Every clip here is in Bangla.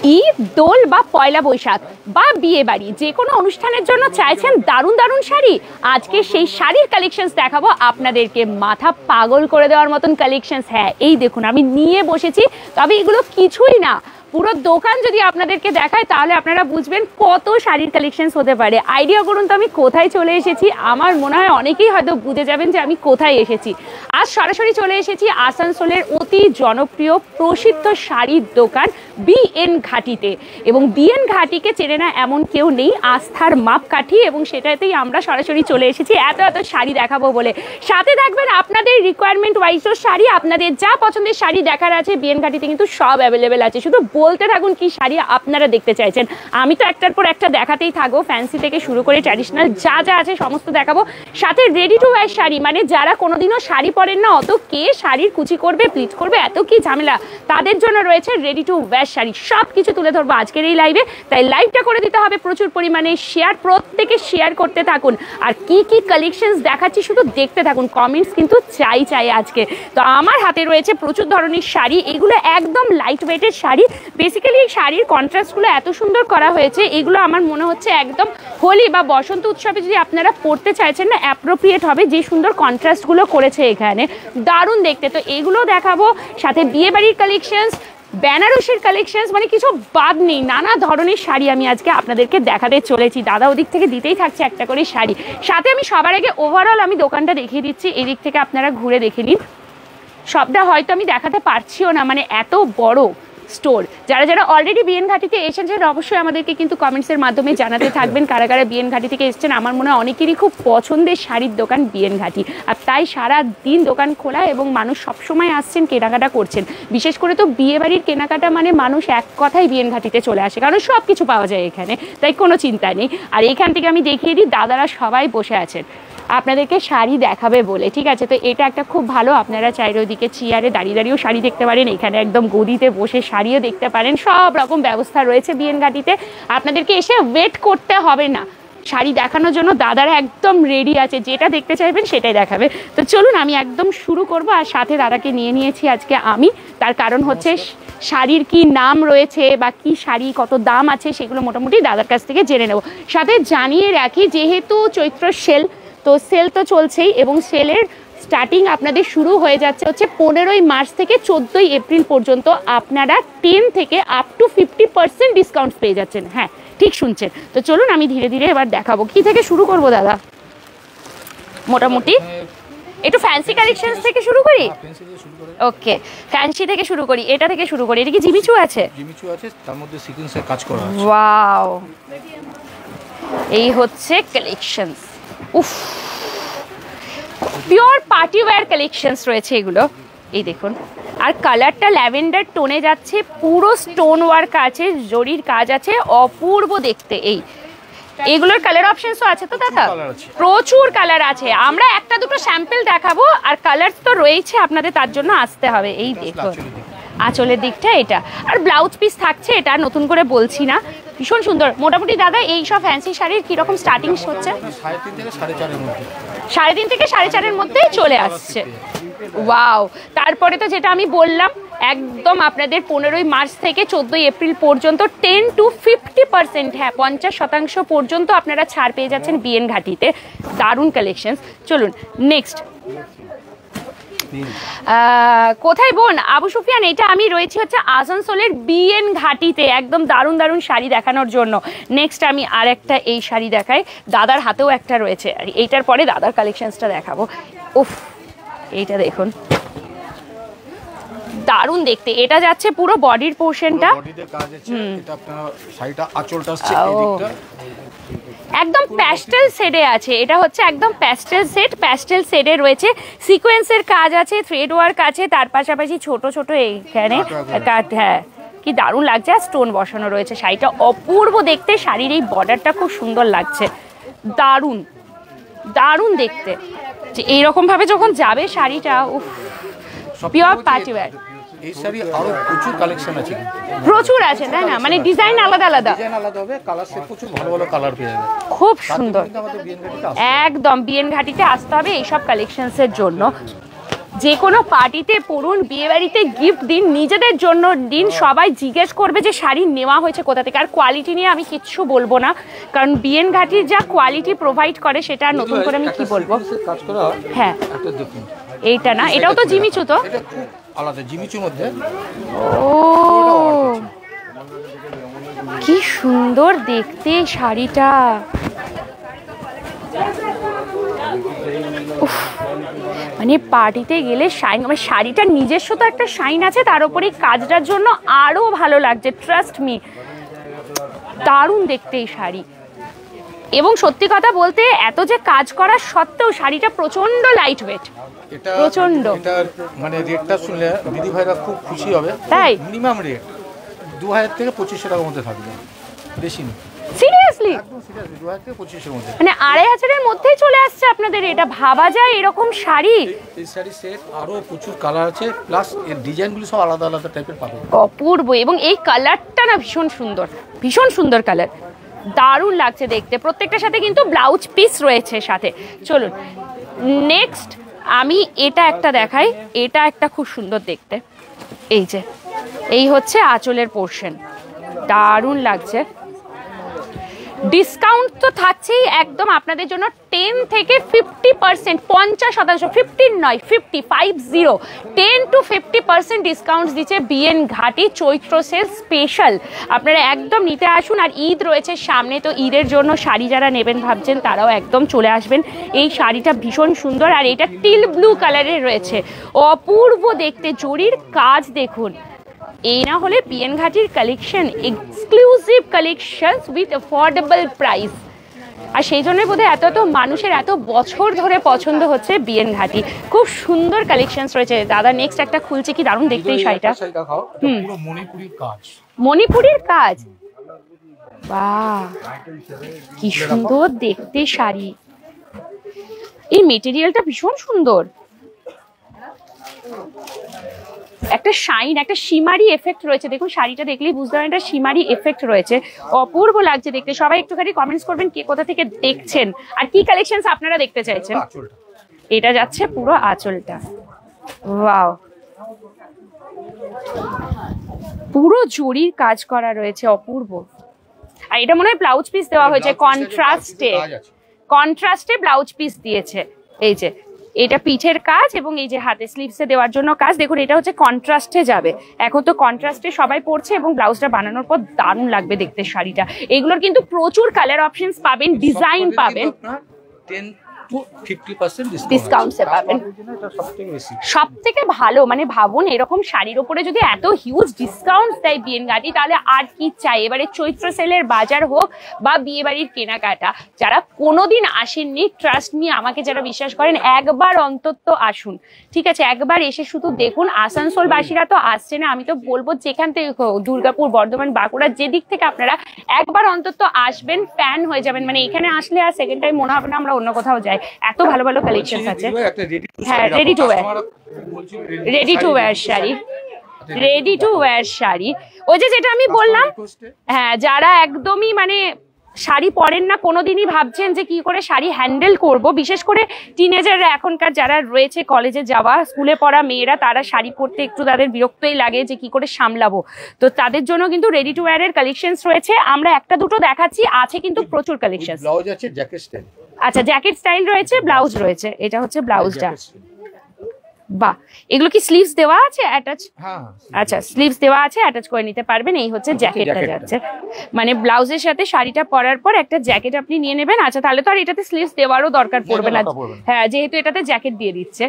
ঈদ, দোল বা পয়লা বৈশাখ বা বিয়ে বাড়ি যে কোনো অনুষ্ঠানের জন্য চাইছেন দারুণ দারুণ শাড়ি, আজকে সেই শাড়ির কালেকশনস দেখাবো আপনাদেরকে। মাথা পাগল করে দেওয়ার মতন কালেকশনস। হ্যাঁ, এই দেখুন আমি নিয়ে বসেছি, তবে এগুলো কিছুই না, পুরো দোকান যদি আপনাদেরকে দেখায় তাহলে আপনারা বুঝবেন কত শাড়ির কালেকশনস হতে পারে। আইডিয়া করুন তো আমি কোথায় চলে এসেছি। আমার মনে হয় অনেকেই হয়তো বুঝে যাবেন যে আমি কোথায় এসেছি। আজ সরাসরি চলে এসেছি আসানসোলের অতি জনপ্রিয় প্রসিদ্ধ শাড়ির দোকান বিএন ঘাটিতে। এবং বিএন ঘাটিকে চেনে না এমন কেউ নেই, আস্থার মাপকাঠি, এবং সেটাতেই আমরা সরাসরি চলে এসেছি এত এত শাড়ি দেখাবো বলে। সাথে থাকবেন আপনাদের রিকোয়ারমেন্ট ওয়াইজও শাড়ি, আপনাদের যা পছন্দের শাড়ি দেখার আছে বিএন ঘাটিতে কিন্তু সব অ্যাভেলেবেল আছে। শুধু বলতে থাকুন কি শাড়ি আপনারা দেখতে চাইছেন, আমি তো একটার পর একটা দেখাতেই থাকবো। ফ্যান্সি থেকে শুরু করে ট্র্যাডিশনাল যা যা আছে সমস্ত দেখাবো। সাথে রেডি টু ওয়্যার শাড়ি, মানে যারা কোনোদিনও শাড়ি পরেন না, অত কে শাড়ির কুচি করবে, প্লিট করবে, এত কি ঝামেলা, তাদের জন্য রয়েছে রেডি টু ওয়্যার শাড়ি। সব কিছু তুলে ধরবো আজকের এই লাইভে, তাই লাইভটা করে দিতে হবে প্রচুর পরিমাণে শেয়ার, প্রত্যেকে শেয়ার করতে থাকুন। আর কি কি কালেকশনস দেখাচ্ছি শুধু দেখতে থাকুন, কমেন্টস কিন্তু চাই চাই আজকে। তো আমার হাতে রয়েছে প্রচুর ধরনের শাড়ি, এগুলো একদম লাইট ওয়েটের শাড়ি। বেসিক্যালি এই শাড়ির কন্ট্রাস্টগুলো এত সুন্দর করা হয়েছে, এগুলো আমার মনে হচ্ছে একদম হোলি বা বসন্ত উৎসবে যদি আপনারা পড়তে চাইছেন না, অ্যাপ্রোপ্রিয়েট হবে, যে সুন্দর কন্ট্রাস্টগুলো করেছে এখানে, দারুণ দেখতে। তো এগুলো দেখাবো, সাথে বিয়ে বাড়ির কালেকশনস, বেনারসির কালেকশনস, মানে কিছু বাদ নেই, নানা ধরনের শাড়ি আমি আজকে আপনাদেরকে দেখাতে চলেছি। দাদা ওদিক থেকে দিতেই থাকছে একটা করে শাড়ি। সাথে আমি সবার আগে ওভারঅল আমি দোকানটা দেখিয়ে দিচ্ছি, এদিক থেকে আপনারা ঘুরে দেখে নিন। সবটা হয়তো আমি দেখাতে পারছিও না, মানে এত বড় স্টোর। যারা যারা অলরেডি বিএন ঘাটিতে এসেছেন অবশ্যই আমাদেরকে কিন্তু কমেন্টসের মাধ্যমে জানাতে থাকবেন কারা কারা বিএন ঘাটি থেকে এসেছেন। আমার মনে হয় অনেকেরই খুব পছন্দের শাড়ির দোকান বিএন ঘাটি, আর তাই সারা দিন দোকান খোলা এবং মানুষ সবসময় আসছেন, কেনাকাটা করছেন। বিশেষ করে তো বিয়ে বাড়ির কেনাকাটা মানে মানুষ এক কথায় বিএন ঘাটিতে চলে আসে, কারণ সব কিছু পাওয়া যায় এখানে, তাই কোনো চিন্তা নেই। আর এখান থেকে আমি দেখিয়ে দিই, দাদারা সবাই বসে আছেন আপনাদেরকে শাড়ি দেখাবে বলে, ঠিক আছে? তো এটা একটা খুব ভালো, আপনারা চাইলে ওদিকে চেয়ারে দাঁড়িয়ে দাঁড়িয়েও শাড়ি দেখতে পারেন, এখানে একদম গদিতে বসে শাড়িও দেখতে পারেন, সব রকম ব্যবস্থা রয়েছে বিএন ঘাটিতে। আপনাদেরকে এসে ওয়েট করতে হবে না, শাড়ি দেখানোর জন্য দাদারা একদম রেডি আছে, যেটা দেখতে চাইবেন সেটাই দেখাবে। তো চলুন আমি একদম শুরু করব। আর সাথে দাদাকে নিয়ে নিয়েছি আজকে আমি, তার কারণ হচ্ছে শাড়ির কি নাম রয়েছে বা কি শাড়ি কত দাম আছে সেগুলো মোটামুটি দাদার কাছ থেকে জেনে নেব। সাথে জানিয়ে রাখি, যেহেতু চৈত্র সেল, তো সেল তো চলছেই, এবং সেলের স্টার্টিং আপনাদের শুরু হয়ে যাচ্ছে হচ্ছে 15ই মার্চ থেকে 14ই এপ্রিল পর্যন্ত। আপনারা 10 থেকে আপ টু 50% ডিসকাউন্ট পেয়ে যাচ্ছেন। হ্যাঁ, ঠিক শুনছেন। তো চলুন আমি ধীরে ধীরে এবার দেখাবো। কি থেকে শুরু করব দাদা? মোটামুটি একটু ফ্যান্সি কালেকশন থেকে শুরু করি। ওকে, ফ্যান্সি থেকে শুরু করি, এটা থেকে শুরু করি। এটা কি জিমিচু আছে? জিমিচু আছে, তার মধ্যে সিকোয়েন্সের কাজ করা আছে। ওয়াও, এই হচ্ছে কালেকশনস। উফ, পিওর পার্টি ওয়্যার কালেকশনস রয়েছে এগুলো, এই দেখুন। আর কালারটা ল্যাভেন্ডার টোনে যাচ্ছে, পুরো স্টোন ওয়ার্ক আছে, জরির কাজ আছে, অপূর্ব দেখতে। এইগুলোর কালার অপশনসও আছে তো দাদা? প্রচুর কালার আছে, আমরা একটা দুটো স্যাম্পল দেখাবো, আর কালার তো রয়েছে, আপনাদের তার জন্য আসতে হবে। এই দেখুন আঁচলের দিকটা এটা, আর ব্লাউজ পিস থাকছে, এটা নতুন করে বলছি না, ভীষণ সুন্দর। মোটামুটি দাদা এই সব ফ্যান্সি শাড়ির কিরকম স্টার্টিং হচ্ছে? 3.5 থেকে 4.5 মধ্যে, 3.5 থেকে 4.5 মধ্যেই চলে আসছে। ওয়াও, তারপরে তো যেটা আমি বললাম, একদম আপনাদের 15ই মার্চ থেকে 14ই এপ্রিল পর্যন্ত 10 to 50%, হ্যাঁ 50% পর্যন্ত আপনারা ছাড় পেয়ে যাচ্ছেন বিএন ঘাটিতে। দারুণ কালেকশন। চলুন নেক্সট। কোথায় বোন? আবু সুফিয়ান, এটা আমি রয়েছি হচ্ছে আসানসোলের বিএন ঘাটিতে, একদম দারুণ দারুণ শাড়ি দেখানোর জন্য। নেক্সট আমি আর একটা এই শাড়ি দেখাই, দাদার হাতেও একটা রয়েছে, আর এইটার পরে দাদার কালেকশনসটা দেখাবো। উফ, এইটা দেখুন, দারুণ দেখতে। এটা যাচ্ছে পুরো বডির পোর্শনটা, একদম প্যাস্টেল শেডে আছে। এটা হচ্ছে একদম প্যাস্টেল শেড, প্যাস্টেল শেডে রয়েছে, সিকোয়েন্সের কাজ আছে, থ্রেড ওয়ার্ক আছে, তার পাশাপাশি ছোট ছোট এইখানে কাট। হ্যাঁ, কি দারুণ লাগছে, আর স্টোন বসানো রয়েছে। শাড়িটা অপূর্ব দেখতে, শাড়ির এই বর্ডারটা খুব সুন্দর লাগছে, দারুণ দারুণ দেখতে। যে এইরকম ভাবে যখন যাবে শাড়িটা, উফ, পিওর পার্টি ওয়্যার। এই শাড়ি আরো প্রচুর কালেকশন আছে, প্রচুর আছে, তাই না? মানে ডিজাইন আলাদা আলাদা, ডিজাইন আলাদা হবে, কালার সেট প্রচুর ভালো ভালো কালার পেয়ে যাবে, খুব সুন্দর। একদম বিএন ঘাটিতে আসতে হবে এইসব কালেকশনসের জন্য। যে কোনো পার্টিতে পরুন, বিয়ে বাড়িতে গিফট দিন, নিজেদের জন্য দিন, সবাই জিজ্ঞেস করবে যে শাড়ি নেওয়া হয়েছে কোথা থেকে। আর কোয়ালিটি নিয়ে আমি কিচ্ছু বলবো না, কারণ বিএন ঘাটির যা কোয়ালিটি প্রোভাইড করে সেটা নতুন করে আমি কি বলবো। হ্যাঁ এইটা না, এটাও তো জিমিচু, তো এটা খুব আলাদা জিমিচুর মধ্যে। ও কি সুন্দর দেখতে শাড়িটা, মানে পার্টিতে গেলে শাইন, মানে শাড়িটার নিজস্ব তো একটা শাইন আছে, তার উপরে কাজটার জন্য আরো ভালো লাগছে, ট্রাস্ট মি। দারুণ দেখতে এই শাড়ি, এবং সত্যি কথা বলতে এত যে কাজ করার সত্ত্বেও শাড়িটা প্রচন্ড লাইট ওয়েট, প্রচন্ড। এটার মানে রেটটা শুনলে দিদি ভাইরা খুব খুশি হবে। তাই মিনিমাম রেট 2000 থেকে 2500 টাকার মধ্যে থাকবে, বেশি না। সিরিয়াসলি? একদম সিরিয়াসলি 2000 থেকে 2500 এর মধ্যে, মানে 2500 এর মধ্যেই চলে আসছে আপনাদের। এটা ভাবা যায় এরকম শাড়ি? এই শাড়ি সেট আরো প্রচুর কালার আছে, প্লাস এর ডিজাইনগুলো সব আলাদা আলাদা টাইপের পাবেন। অপূর্ব, এবং এই কালারটা না ভীষণ সুন্দর, ভীষণ সুন্দর কালার, দারুণ লাগছে দেখতে। প্রত্যেকটার সাথে কিন্তু ব্লাউজ পিস রয়েছে সাথে। চলুন নেক্সট আমি এটা একটা দেখাই, এটা একটা খুব সুন্দর দেখতে। এই যে এই হচ্ছে আঁচলের পোর্শন, দারুণ লাগছে। ডিসকাউন্ট তো থাকছেই একদম আপনাদের জন্য, 10 থেকে 50%, 50%, 15 নয় 50 10 to 50% ডিসকাউন্ট দিচ্ছে বিএন ঘাটি চৈত্র সেল স্পেশাল। আপনারা একদম নিতে আসুন। আর ঈদ রয়েছে সামনে, তো ঈদের জন্য শাড়ি যারা নেবেন ভাবছেন তারাও একদম চলে আসবেন। এই শাড়িটা ভীষণ সুন্দর, আর এটা টিল ব্লু কালারের রয়েছে, অপূর্ব দেখতে। জরির কাজ দেখুন, এই না হলে বিএন ঘাটির collection, exclusive collections with affordable price. আর সেই জন্যই বোধহয় এত মানুষের এত বছর ধরে পছন্দ হচ্ছে বিএন ঘাটি। খুব সুন্দর কালেকশনস রয়েছে। দাদা নেক্সট একটা খুলছে, কি দারুণ দেখতে এই শাড়িটা। পুরো মণিপুরির কাজ, মণিপুরির কাজ, বাহ কি সুন্দর দেখতে শাড়ি। এই মেটেরিয়ালটা ভীষণ সুন্দর, একটা শাইন, একটা শিমারি এফেক্ট রয়েছে। দেখুন শাড়িটা দেখলেই বুঝতে পারেন একটা শিমারি এফেক্ট রয়েছে, অপূর্ব লাগছে দেখতে। সবাই একটুখানি কমেন্টস করবেন কে কোথা থেকে দেখছেন আর কি কালেকশনস আপনারা দেখতে চাইছেন। এটা যাচ্ছে পুরো আঁচলটা, ওয়াও, পুরো জরির কাজ করা রয়েছে, অপূর্ব। আর এটা মনে হয় ব্লাউজ পিস দেওয়া হয়েছে কন্ট্রাস্টে, কন্ট্রাস্টে ব্লাউজ পিস দিয়েছে। এই যে এটা পিঠের কাজ, এবং এই যে হাতে স্লিভসে দেওয়ার জন্য কাজ। দেখুন এটা হচ্ছে কন্ট্রাস্টে যাবে, এখন তো কন্ট্রাস্টে সবাই পরছে, এবং ব্লাউজটা বানানোর পর দারুণ লাগবে দেখতে শাড়িটা। এগুলোর কিন্তু প্রচুর কালার অপশনস পাবেন, ডিজাইন পাবেন, 10 to 50% ডিসকাউন্টসে পাবেন। সব থেকে ভালো, মানে ভাবুন এরকম শাড়ির ওপরে যদি এত হিউজ ডিসকাউন্ট দেয় বিএন ঘাটি, তাহলে আর কি চাই। এবারে চৈত্র সেলের বাজার হোক বা বিয়ে বাড়ির কেনাকাটা, যারা কোনোদিন আসেননি, ট্রাস্ট মি, আমাকে যারা বিশ্বাস করেন, একবার অন্তত আসুন, ঠিক আছে? একবার এসে শুধু দেখুন। আসানসোলবাসীরা তো আসছে না, আমি তো বলবো যেখান থেকে, দুর্গাপুর, বর্ধমান, বাঁকুড়া, যেদিক থেকে আপনারা একবার অন্তত আসবেন, ফ্যান হয়ে যাবেন। মানে এখানে আসলে আর সেকেন্ড টাইম মনে হবে না আমরা অন্য কোথাও যাই, এত ভালো ভালো কালেকশন আছে। হ্যাঁ ready to wire, ready to wire sari, ready to wire sari. ওই যে যেটা আমি বললাম, হ্যাঁ যারা একদমই মানে শাড়ি পরেন না কোনোদিনই, ভাবছেন যে কি করে শাড়ি হ্যান্ডেল করব, বিশেষ করে টিনেজাররা এখনকার যারা রয়েছে, কলেজে যাওয়া, স্কুলে পড়া মেয়েরা, তারা শাড়ি পরতে একটু তাদের বিরক্তই লাগে যে কি করে সামলাবো। তো তাদের জন্য কিন্তু রেডি টু ওয়্যার এর কালেকশনস রয়েছে। আমরা একটা দুটো দেখাচ্ছি, আছে কিন্তু প্রচুর কালেকশন। ব্লাউজ আছে, জ্যাকেট স্টাইল, আচ্ছা জ্যাকেট স্টাইল রয়েছে, ব্লাউজ রয়েছে। এটা হচ্ছে ব্লাউজটা, বাহ। এগুলো কি স্লিভস দেওয়া আছে অ্যাটাচ? হ্যাঁ আচ্ছা স্লিভস দেওয়া আছে, অ্যাটাচ করে নিতে পারবেন। এই হচ্ছে জ্যাকেটটা যাচ্ছে, মানে ব্লাউজের সাথে শাড়িটা পরার পর একটা জ্যাকেট আপনি নিয়ে নেবেন। আচ্ছা তাহলে তো আর এটাতে স্লিভস দেওয়ারও দরকার পড়বে না, হ্যাঁ যেহেতু এটাতে জ্যাকেট দিয়ে দিচ্ছে।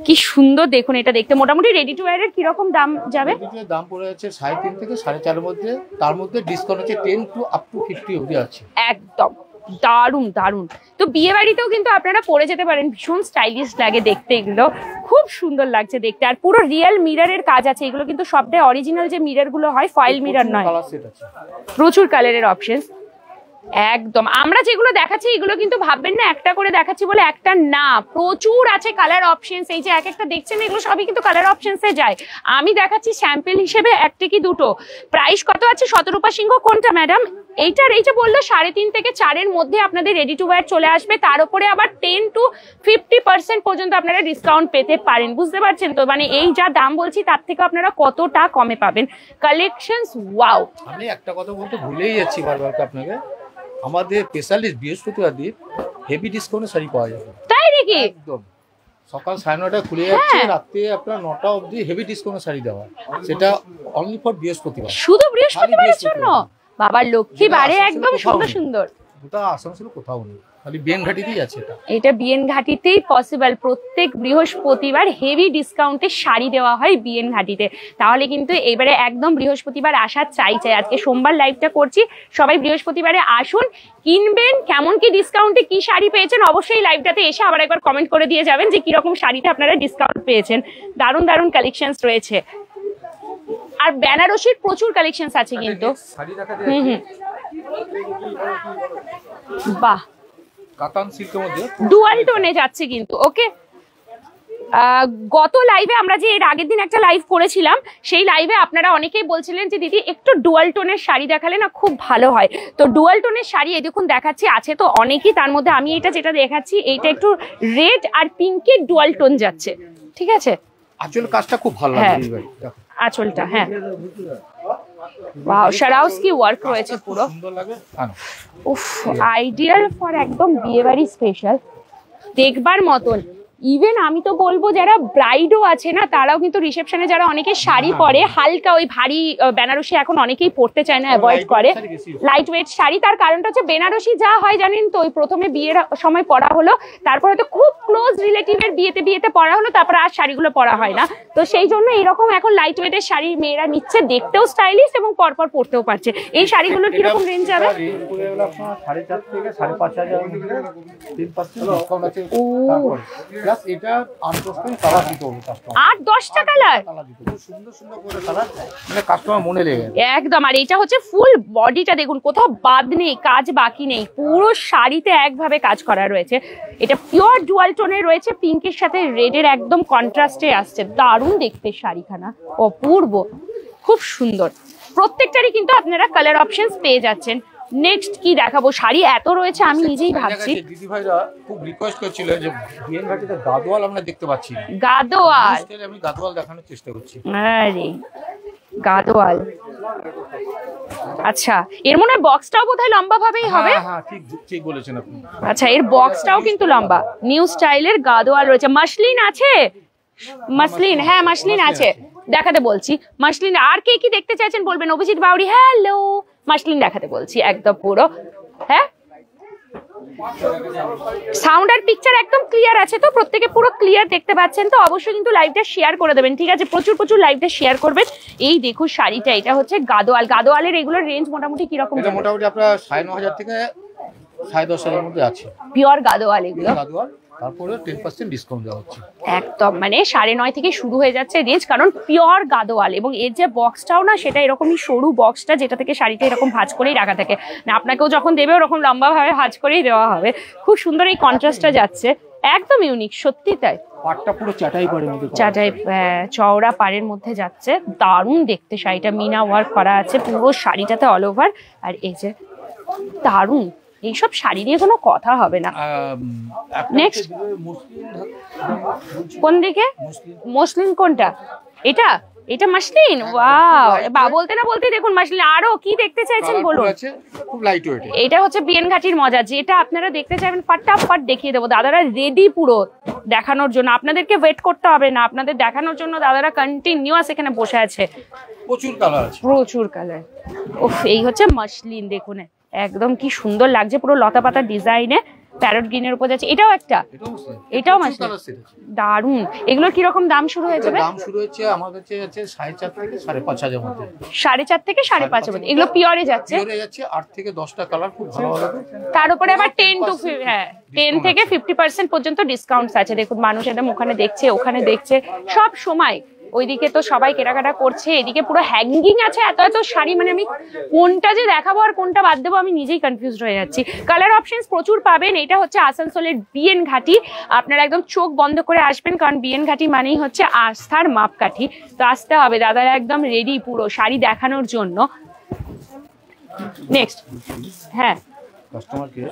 কি সুন্দর দেখুন এটা দেখতে। মোটামুটি রেডি টু ওয়্যার এর কিরকম দাম যাবে? দাম পড়ে যাচ্ছে 3.5 থেকে 4.5 এর মধ্যে, তার মধ্যে ডিসকাউন্ট আছে 10 to up to 50 অবধি আছে। একদম দারুণ দারুণ। তো বিয়ে বাড়িতেও কিন্তু আপনারা পরে যেতে পারেন, ভীষণ স্টাইলিশ লাগে দেখতে, এগুলো খুব সুন্দর লাগছে দেখতে। আর পুরো রিয়েল মিররের কাজ আছে, এগুলো কিন্তু সবটাই অরিজিনাল যে মিরর গুলো হয়, ফয়েল মিরর নয়। প্রচুর কালারের অপশন, একদম। আমরা যেগুলো দেখাচ্ছি এগুলো কিন্তু ভাববেন না একটা করে দেখাচ্ছি বলে, একটা না, প্রচুর আছে কালার অপশনস। এই যে এক একটা দেখছেন এগুলো সবই কিন্তু কালার অপশনসে যায়। আমি দেখাচ্ছি স্যাম্পল হিসেবে একটা কি দুটো। প্রাইস কত আছে? শতরূপা সিংহ কোনটা ম্যাডাম? এইটার, এই যে বললো 3.5 থেকে 4-এর মধ্যে আপনাদের রেডি টু ওয়্যার চলে আসবে, তার উপরে আবার 10 to 50% পর্যন্ত আপনারা ডিসকাউন্ট পেতে পারেন। বুঝতে পারছেন তো? মানে এই যা দাম বলছি তার থেকে আপনারা কতটা কমে পাবেন কালেকশনস। ওয়াও। আমি একটা কথা বলতে ভুলেই যাচ্ছি বারবার আপনাকে, আমাদের স্পেশালিস্ট বৃহস্পতিবার দিন হেভি ডিসকাউন্টে শাড়ি পাওয়া যাবে। তাই নাকি? একদম সকাল 9:30 খুলে যাচ্ছে, রাতে আপনার 9টা অবধি হেভি ডিসকাউন্টে শাড়ি দেওয়া, সেটা অনলি ফর বৃহস্পতিবার, শুধু বৃহস্পতিবারের জন্য। বাবার লক্ষ্মী বারে একদম সুন্দর সুন্দর। গোটা আসানসোলে কোথাও নেই, খালি বিএন ঘাটিতেই আছে এটা। এটা বিএন ঘাটিতেই পসিবল। প্রত্যেক বৃহস্পতিবার হেভি ডিসকাউন্টে শাড়ি দেওয়া হয় বিএন ঘাটিতে। তাহলে কিন্তু এবারে একদম বৃহস্পতিবার আসা চাই। আজকে সোমবার লাইভটা করছি, সবাই বৃহস্পতিবারে আসুন, কিনবেন। কেমন কি ডিসকাউন্টে কি শাড়ি পেয়েছেন অবশ্যই লাইভটাতে এসে আবার একবার কমেন্ট করে দিয়ে যাবেন যে কিরকম শাড়িটা আপনারা ডিসকাউন্ট পেয়েছেন। দারুণ দারুণ কালেকশনস রয়েছে, আর বেনারসির প্রচুর কালেকশনস আছে কিন্তু। বাহ, কাতান সিল্কের মধ্যে ডুয়াল টোনে যাচ্ছে কিন্তু। ওকে, গত লাইভে আমরা যে এর আগের দিন একটা লাইভ করেছিলাম, সেই লাইভে আপনারা অনেকেই বলছিলেন যে দিদি একটু ডুয়াল টোনের শাড়ি দেখালে না খুব ভালো হয়। তো ডুয়াল টোনের শাড়ি এই দেখুন দেখাচ্ছি, আছে তো অনেকই। তার মধ্যে আমি এটা যেটা দেখাচ্ছি এইটা একটু রেড আর পিঙ্কের ডুয়াল টোন যাচ্ছে, ঠিক আছে। আঁচল কাজটা খুব ভালো লাগে আঁচলটা। হ্যাঁ, ওয়াও, সারাউস্কি ওয়ার্ক রয়েছে পুরো, সুন্দর লাগে। উফ, আইডিয়াল ফর একদম বিয়েবাড়ি স্পেশাল, দেখবার মতন। ইভেন আমি তো বলবো যারা ব্রাইডও আছে না, তারাও কিন্তু রিসেপশনে যারা অনেকে শাড়ি পরে, হালকা ওই ভারী বেনারসি এখন অনেকেই পরতে চায় না, অ্যাভয়েড করে লাইট ওয়েট শাড়ি। তার কারণটা হচ্ছে বেনারসি যা হয় জানেন তো, ওই প্রথমে বিয়ের সময় পরা হলো, তারপরে তো খুব ক্লোজ রিলেটিভের বিয়েতে পরা হলো, তারপরে আর শাড়িগুলো পরা হয় না। তো সেই জন্য এরকম এখন লাইট ওয়েটের শাড়ি মেয়েরা নিচ্ছে, দেখতেও স্টাইলিশ এবং পরপর পরতেও পারছে। এই শাড়িগুলো কিরকম রেঞ্জ যাবে? 4,500 থেকে 5,500 এটা 8-10টা কালার দিতে হবে কাস্টমার। 8-10টা কালার, সুন্দর সুন্দর করে কালার, মানে কাস্টমার মনে লেগে একদম। আর এটা হচ্ছে ফুল বডিটা দেখুন, কোথাও বাদ নেই, কাজ বাকি নেই, পুরো শাড়িতে একভাবে কাজ করা রয়েছে। এটা পিওর ডুয়াল টোনে রয়েছে, পিঙ্কের সাথে রেডের একদম কন্ট্রাস্টে আসছে। দারুণ দেখতে শাড়িখানা, অপূর্ব, খুব সুন্দর। প্রত্যেকটারই কিন্তু আপনারা কালার অপশনস পেয়ে যাচ্ছেন। নেক্সট কি দেখাবো? শাড়ি এত রয়েছে আমি নিজেই ভাবছি। দিদি ভাইরা খুব রিকোয়েস্ট করছিল যে বিএন ঘাটিতে গাদোয়াল আমরা দেখতে পাচ্ছি না। গাদোয়াল, আমি গাদোয়াল দেখানোর চেষ্টা করছি। আরে গাদোয়াল, আচ্ছা, এর মনে হয় বক্সটাও বোধহয় লম্বা ভাবেই হবে। হ্যাঁ, ঠিক ঠিক বলেছেন আপনি। আচ্ছা, এর বক্সটাও কিন্তু লম্বা। নিউ স্টাইলের গাদোয়াল রয়েছে। মাসলিন আছে? মাসলিন, হ্যাঁ মাসলিন আছে, দেখাতে বলছি মাসলিন। আর কে কি দেখতে চাইছেন বলবেন। অভিজিৎ বাউরি, হ্যালো, মাসলিন দেখাতে বলছি একদম পুরো। হ্যাঁ, সাউন্ড আর পিকচার একদম ক্লিয়ার আছে তো? প্রত্যেকে পুরো ক্লিয়ার দেখতে পাচ্ছেন তো? অবশ্যই কিন্তু লাইভটা শেয়ার করে দেবেন, ঠিক আছে? প্রচুর প্রচুর লাইভটা শেয়ার করবেন। এই দেখুন শাড়িটা, এটা হচ্ছে গাদোয়াল। গাদোয়ালের এগুলোর রেঞ্জ মোটামুটি কিরকম? এটা মোটামুটি আপনার 9,500 থেকে 10,500 মধ্যে আছে, পিওর গাদোয়াল এগুলো। গাদোয়াল, তারপরে 10% ডিসকাউন্ট দেওয়া হচ্ছে। একদম, মানে 9.5 থেকে শুরু হয়ে যাচ্ছে রেঞ্জ, কারণ পিওর গাদোয়াল। এবং এর যে বক্সটাও না, সেটা এরকমই সরু বক্সটা, যেটা থেকে শাড়িটা এরকম ভাঁজ করেই রাখা থাকে না। আপনাকেও যখন দেবে ওরকম লম্বা ভাবে ভাঁজ করেই দেওয়া হবে। খুব সুন্দর এই কন্ট্রাস্টটা যাচ্ছে, একদম ইউনিক, সত্যি তাই। পাটটা পুরো চাটাই পাড়ের মধ্যে, চাটাই চওড়া পাড়ের মধ্যে যাচ্ছে। দারুণ দেখতে শাড়িটা, মিনা ওয়ার্ক করা আছে পুরো শাড়িটাতে অল ওভার। আর এই যে দারুণ, এইসব শাড়ি নিয়ে কোনো কথা হবে না। নেক্সট কোন দিকে? মসলিন কোনটা? এটা এটা মাসলিন। ওয়াও, বলতে না বলতে দেখুন মাসলিন। আরো কি দেখতে চাইছেন বলুন। খুব লাইট ওয়েট। এটা হচ্ছে বিএন ঘাটির মজা, যেটা আপনারা দেখতে চাইবেন ফাটাফাট দেখিয়ে দেবো। দাদারা রেডি পুরো দেখানোর জন্য, আপনাদেরকে ওয়েট করতে হবে না, আপনাদের দেখানোর জন্য দাদারা কন্টিনিউয়াস এখানে বসে আছে। প্রচুর কালার আছে, প্রচুর কালার। উফ, এই হচ্ছে মাসলিন, দেখুন একদম কি সুন্দর লাগছে, পুরো লতা পাতা ডিজাইনে প্যারট গ্রিনের উপর যাচ্ছে। এটাও একটা, এটাও মাসলিন, দারুন। এগুলোর কিরকম দাম শুরু হয়ে যাবে? দাম শুরু হচ্ছে আমার কাছে আছে 4,500 থেকে 5,500 মধ্যে। 4,500 থেকে 5,500 মধ্যে এগুলো পিওরে যাচ্ছে। পিওরে যাচ্ছে 8 থেকে 10টা কালার, খুব ভালো হবে। তার উপরে আবার 10 থেকে 50% পর্যন্ত ডিসকাউন্টস আছে। দেখুন মানুষ একদম ওখানে দেখছে, ওখানে দেখছে, সব সময় ওইদিকে তো সবাই কেনাকাটা করছে, এদিকে পুরো হ্যাঙ্গিং আছে এত এত শাড়ি, মানে আমি কোনটা যে দেখাবো আর কোনটা বাদ দেবো আমি নিজেই কনফিউজড হয়ে যাচ্ছি। কালার অপশনস প্রচুর পাবেন। এটা হচ্ছে আসানসোলের বিএন ঘাটি, আপনারা একদম চোখ বন্ধ করে আসবেন, কারণ বিএন ঘাটি মানেই হচ্ছে আস্থার মাপকাঠি। তো আসতে হবে, দাদারা একদম রেডি পুরো শাড়ি দেখানোর জন্য। নেক্সট, হ্যাঁ কাস্টমারকে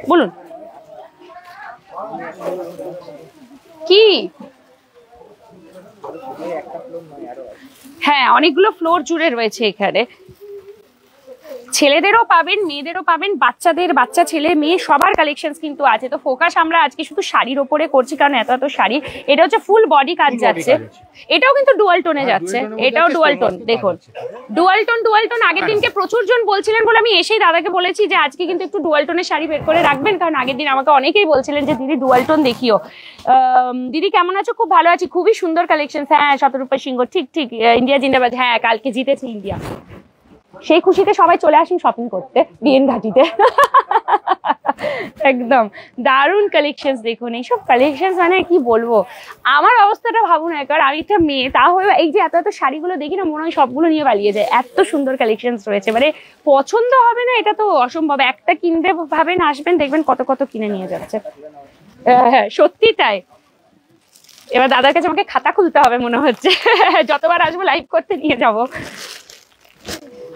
বলুন কি। হ্যাঁ, অনেকগুলো ফ্লোর জুড়ে রয়েছে এখানে। ছেলেদেরও পাবেন, মেয়েদেরও পাবেন, বাচ্চা ছেলে মেয়ে সবার কালেকশনস কিন্তু আছে। তো ফোকাস আমরা আজকে শুধু শাড়ির ওপরে করছি, কারণ এত এত শাড়ি। এটা হচ্ছে ফুল বডি কাজ যাচ্ছে, এটাও কিন্তু ডুয়াল টোনে যাচ্ছে, এটাও ডুয়াল টোন। দেখুন ডুয়াল টোন। আগের দিনকে প্রচুর জন বলছিলেন বলে আমি এসেই দাদাকে বলেছি যে আজকে কিন্তু একটু ডুয়াল টোনের শাড়ি বের করে রাখবেন, কারণ আগের দিন আমাকে অনেকেই বলছিলেন যে দিদি ডুয়াল টোন দেখিও। দিদি কেমন আছো? খুব ভালো আছি, খুবই সুন্দর কালেকশন। হ্যাঁ, শতরূপা সিংহ, ঠিক ইন্ডিয়া জিন্দাবাদ। হ্যাঁ, কালকে জিতেছে ইন্ডিয়া, সেই খুশিতে সবাই চলে আসুন শপিং করতে বিএন ঘাটিতে। একদম দারুণ কালেকশনস। দেখুন এইসব কালেকশনস মানে কি বলবো, আমার অবস্থাটা ভাবুন একবার। আমি একটা মেয়ে, তা হয়ে এই যে এত এত শাড়িগুলো দেখি না, মনে হয় সবগুলো নিয়ে পালিয়ে যায়, এত সুন্দর কালেকশনস রয়েছে। মানে পছন্দ হবে না এটা তো অসম্ভব। একটা কিনবে ভাবেন, আসবেন দেখবেন কত কত কিনে নিয়ে যাচ্ছে। হ্যাঁ সত্যি তাই। এবার দাদার কাছে আমাকে খাতা খুলতে হবে মনে হচ্ছে, যতবার আসবো লাইভ করতে নিয়ে যাব।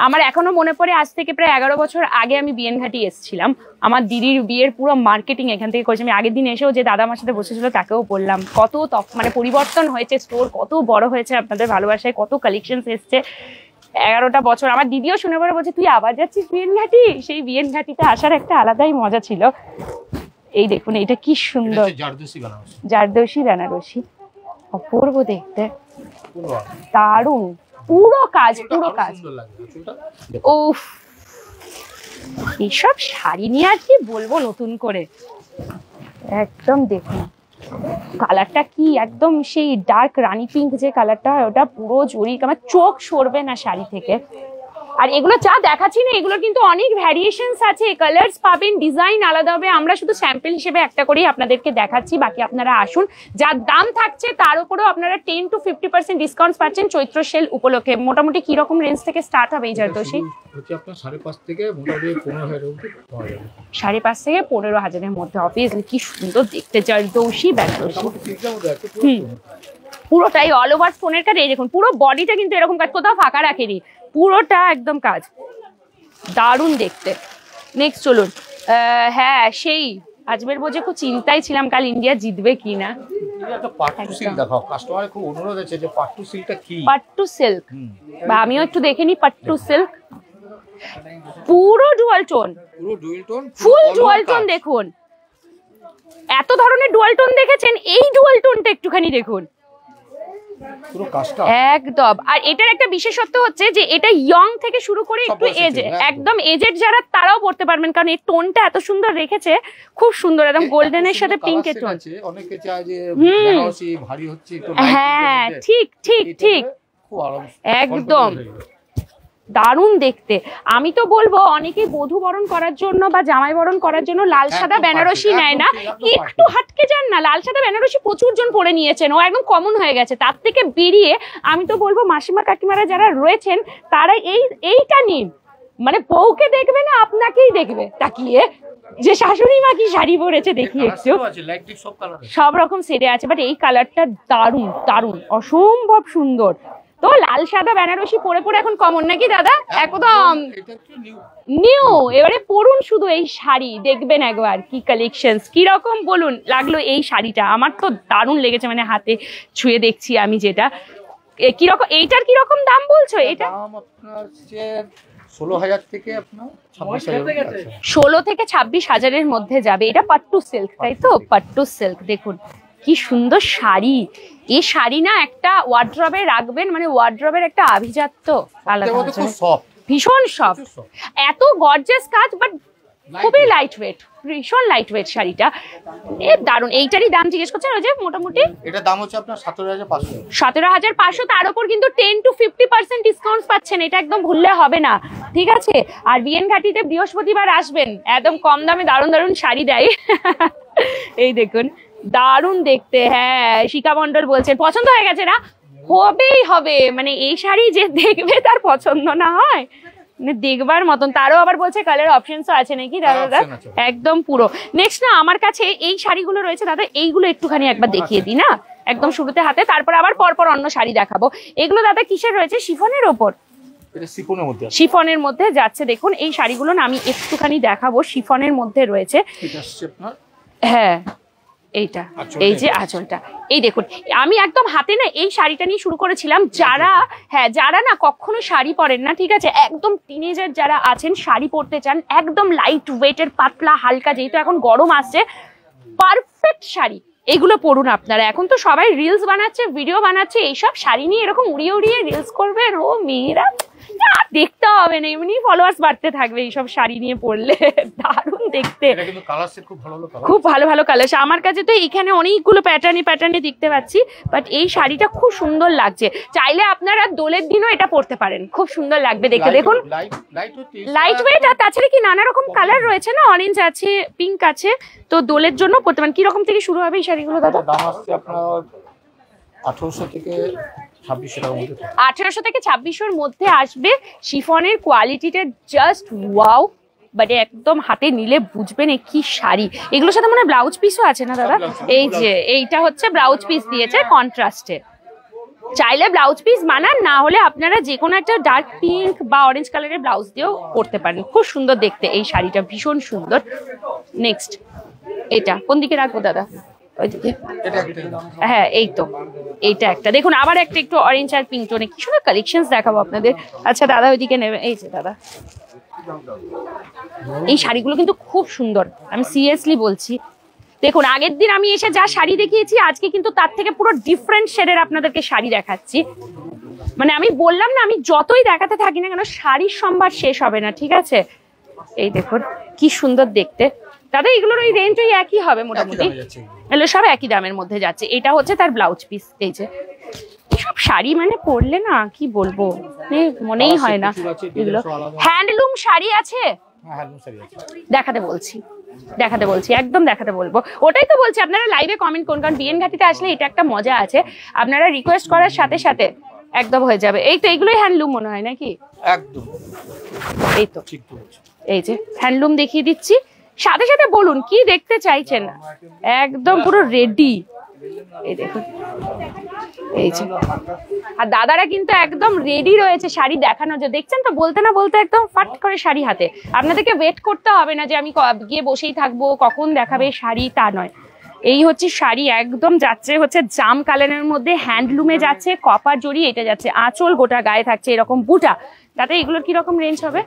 আমার এখনো মনে পড়ে, আজ থেকে প্রায় 11 বছর আগে আমি বিএন ঘাটি এসেছিলাম। আমার দিদির বিয়ের পুরো মার্কেটিং এখান থেকে করেছি আমি। আগের দিন এসেও যে দাদা আমার সাথে বসেছিল তাকেও বললাম কত মানে পরিবর্তন হয়েছে, স্টোর কত বড় হয়েছে আপনাদের ভালোবাসায়, কত কালেকশন এসছে। 11টা বছর। আমার দিদিও শুনে পরে বলছে তুই আবার যাচ্ছিস বিএন ঘাটি? সেই বিএন ঘাটিতে আসার একটা আলাদাই মজা ছিল। এই দেখুন এটা কি সুন্দর, জারদোসি বেনারসি, অপূর্ব দেখতে, দারুণ। পুরো কাজ উফ, এইসব শাড়ি নিয়ে আর কি বলবো নতুন করে। একদম দেখুন কালারটা কি, একদম সেই ডার্ক রানী পিঙ্ক যে কালারটা হয়, ওটা পুরো জড়ি, আমার চোখ সরবে না শাড়ি থেকে। আর এগুলো যা দেখাচ্ছি না, এগুলো কিন্তু অনেক ভ্যারিয়েশনস আছে, কালার্স পাবেন, ডিজাইন আলাদা হবে। আমরা শুধু স্যাম্পল হিসেবে একটা করেই আপনাদেরকে দেখাচ্ছি, বাকি আপনারা আসুন। যার দাম থাকছে তার উপরেও আপনারা 10 to 50% ডিসকাউন্ট পাচ্ছেন চৈত্র সেল উপলক্ষে। মোটামুটি কি রকম রেঞ্জ থেকে স্টার্ট হবে এই জারদোসি? হচ্ছে আপনার 5.5 থেকে মোটামুটি 15,000 অবধি পাওয়া যাবে। 5.5 থেকে 15,000 মধ্যে। অবভিয়াসলি কি সুন্দর দেখতে জারদোসি বেনারসি। পুরোটাই অল ওভার স্টোনের কাজ। এই দেখুন পুরো বডিটা কিন্তু এরকম কাজ, কোথাও ফাঁকা রাখেনি, পুরোটা একদম কাজ, দারুণ দেখতে। নেক্সট চলুন। হ্যাঁ সেই আজমের বোঝে খুব চিন্তায় ছিলাম কাল ইন্ডিয়া জিতবে কিনা। পাট্টু সিল্ক দেখাও, কাস্টমারের খুব অনুরোধ আছে যে পাট্টু সিল্কটা কি। পাট্টু সিল্ক, বা আমিও একটু দেখে নি। পাট্টু সিল্ক পুরো ডুয়াল টোন, ফুল ডুয়াল টোন। দেখুন এত ধরনের ডুয়াল টোন দেখেছেন, এই ডুয়াল টোনটা একটুখানি দেখুন, পুরো কাজটা একদম। আর এটার একটা বিশেষত্ব হচ্ছে যে এটা ইয়ং থেকে শুরু করে একটু এজ, একদম এজেড যারা তারাও পড়তে পারবেন, কারণ এই টোনটা এত সুন্দর রেখেছে, খুব সুন্দর, একদম গোল্ডেনের সাথে পিঙ্কের টোন। অনেকে চায় যে বেনারসি ভারী হচ্ছে একটু লাইট। হ্যাঁ ঠিক খুব আরাম, একদম দারুণ দেখতে। আমি তো বলবো অনেকেই বধূ বরণ করার জন্য বা জামাই বরণ করার জন্য লাল সাদা বেনারসি নেয় না, একটু হাটকে যান না, লাল সাদা বেনারসি প্রচুর জন পরে নিয়েছেন, ও একদম কমন হয়ে গেছে। তার থেকে বেরিয়ে আমি তো বলবো মাসিমা কাকিমারা যারা রয়েছেন তারা এইটা নিন, মানে বউকে দেখবে না আপনাকেই দেখবে তাকিয়ে, যে শাশুড়ি মা কি শাড়ি পরেছে দেখি একটু। সব রকম সেটে আছে, বাট এই কালারটা দারুণ অসম্ভব সুন্দর। তো লাল সাদা বেনারসি পরে এখন কমন নাকি দাদা? একদম নিউ। এবারে পরুন শুধু এই শাড়ি, দেখবেন একবার কি কালেকশনস, কি রকম বলুন লাগলো এই শাড়িটা? আমার তো দারুণ লেগেছে, মানে হাতে ছুঁয়ে দেখছি আমি যেটা। কি রকম এইটার কি রকম দাম বলছো? এটা দাম আপনার 16,000 থেকে আপনার 26,000। 16 থেকে 26,000-এর মধ্যে যাবে। এটা পাট্টু সিল্ক, তাই তো? পাট্টু সিল্ক দেখুন কি সুন্দর শাড়ি। এই শাড়ি না একটা ওয়ার্ড্রবে রাখবেন, মানে ওয়ার্ড্রবের একটা আভিজাত্য আলাদা, ভীষণ সফট, এত গর্জিয়াস কাজ, বাট খুবই লাইট ওয়েট, ভীষণ লাইট ওয়েট শাড়িটা। দারুণ। এইটারই দাম জিজ্ঞেস করছেন ওই যে মোটামুটি? এটা দাম হচ্ছে আপনার 17,500। 17,500, তার উপর কিন্তু 10 to 50% ডিসকাউন্ট পাচ্ছেন, এটা একদম ভুললে হবে না, ঠিক আছে? আর বিএন ঘাটিতে বৃহস্পতিবার আসবেন, একদম কম দামে দারুণ শাড়ি দেয়। এই দেখুন দারুণ দেখতে। হ্যাঁ, শিখা মন্ডল বলছেন পছন্দ হয়ে গেছে না? হবেই হবে, মানে এই শাড়ি যে দেখবে তার পছন্দ না হয়, মানে দেখবার মতন। তারও আবার বলছে কালার অপশনসও আছে নাকি দাদা? একদম পুরো। নেক্সট না আমার কাছে এই শাড়িগুলো রয়েছে দাদা, এইগুলো একটুখানি একবার দেখিয়ে দিই না, একদম শুরুতে হাতে, তারপর আবার পরপর অন্য শাড়ি দেখাবো। এগুলো দাদা কিসের রয়েছে? শিফনের ওপর? শিফনের মধ্যে যাচ্ছে। দেখুন এই শাড়িগুলো না আমি একটুখানি দেখাবো, শিফনের মধ্যে রয়েছে। হ্যাঁ এইটা, এই যে আঁচলটা, এই দেখুন আমি একদম হাতে না এই শাড়িটা নিয়ে শুরু করেছিলাম। যারা যারা না কখনো শাড়ি পরেন না, ঠিক আছে, একদম টিনেজার যারা আছেন, শাড়ি পরতে চান, একদম লাইট ওয়েটের, পাতলা হালকা, যেহেতু এখন গরম আসছে, পারফেক্ট শাড়ি এগুলো পরুন আপনারা। এখন তো সবাই রিলস বানাচ্ছে, ভিডিও বানাচ্ছে, এইসব শাড়ি নিয়ে এরকম উড়িয়ে উড়িয়ে রিলস করবে, ও মেয়েরা দেখতে হবে না, এমনি ফলোয়ার্স বাড়তে থাকবে এইসব শাড়ি নিয়ে পরলে। দারুণ দেখতে, খুব ভালো ভালো কালার। আমার কাছে তো এখানে অনেকগুলো প্যাটার্নে দেখতে পাচ্ছি, বাট এই শাড়িটা খুব সুন্দর লাগছে। চাইলে আপনারা দোলের দিনও এটা পরতে পারেন, খুব সুন্দর লাগবে দেখতে। দেখুন লাইট ওয়েট, আর তাছাড়া কি নানা রকম কালার রয়েছে না, অরেঞ্জ আছে, পিঙ্ক আছে, তো দোলের জন্য পরতে পারেন। কিরকম থেকে শুরু হবে এই শাড়িগুলো দাদা? দাম আসছে আপনার 1800 থেকে 2600-র মধ্যে আসবে। শিফনের কোয়ালিটিটা জাস্ট ওয়াও, মানে একদম হাতে নিলে বুঝবেন কি শাড়ি। এগুলোর সাথে মনে হয় ব্লাউজ পিসও আছে না দাদা? এই যে এইটা হচ্ছে ব্লাউজ পিস দিয়েছে কন্ট্রাস্টে। চাইলে ব্লাউজ পিস বানান, না হলে আপনারা যে কোনো একটা ডার্ক পিঙ্ক বা অরেঞ্জ কালারের ব্লাউজ দিয়েও করতে পারেন। খুব সুন্দর দেখতে এই শাড়িটা, ভীষণ সুন্দর। নেক্সট এটা কোন দিকে রাখবো দাদা? ওইদিকে। হ্যাঁ এই তো, এইটা একটা দেখুন, আবার একটা একটু অরেঞ্জ আর পিঙ্ক টোনে, কি সুন্দর কালেকশন দেখাবো আপনাদের। আচ্ছা দাদা ওইদিকে নেবে, এই যে দাদা এই শাড়িগুলো কিন্তু খুব সুন্দর, আমি সিরিয়াসলি বলছি। দেখুন আগের দিন আমি এসে যা শাড়ি দেখিয়েছি, আজকে কিন্তু তার থেকে পুরো ডিফারেন্ট শেডের আপনাদেরকে শাড়ি দেখাচ্ছি। মানে আমি বললাম না, আমি যতই দেখাতে থাকি না কেন শাড়ির সম্ভার শেষ হবে না, ঠিক আছে? এই দেখুন কি সুন্দর দেখতে দাদা। এগুলোর ওই রেঞ্জ ওই একই হবে মোটামুটি, এগুলো সব একই দামের মধ্যে যাচ্ছে। এটা হচ্ছে তার ব্লাউজ পিস। এই যে সব শাড়ি মানে পরলে না কি বলবো, মনেই হয় না। এগুলো হ্যান্ডলুম শাড়ি আছে, দেখাতে বলছি একদম দেখাতে বলবো। ওটাই তো বলছি, আপনারা লাইভে কমেন্ট করুন, কারণ বিএন ঘাটিতে আসলে এটা একটা মজা আছে, আপনারা রিকোয়েস্ট করার সাথে সাথে একদম হয়ে যাবে। এই তো এগুলোই হ্যান্ডলুম মনে হয় নাকি? একদম এই তো, এই যে হ্যান্ডলুম দেখিয়ে দিচ্ছি, সাথে সাথে বলুন কি দেখতে চাইছেন, একদম পুরো রেডি। এই দেখুন, এই যে আর দাদারা কিন্তু একদম রেডি রয়েছে শাড়ি দেখানোর জন্য। দেখছেন তো, বলতে না বলতে একদম ফাট করে শাড়ি হাতে। আপনাদেরকে ওয়েট করতে হবে না যে আমি গিয়ে বসেই থাকবো, কখন দেখাবে শাড়ি, তা নয়। এই হচ্ছে শাড়ি, একদম যাচ্ছে হচ্ছে জাম কালারের মধ্যে, হ্যান্ডলুমে যাচ্ছে, কপার জড়ি, এটা যাচ্ছে আঁচল, গোটা গায়ে থাকছে এরকম বুটা। তাতে এগুলোর কিরকম রেঞ্জ হবে?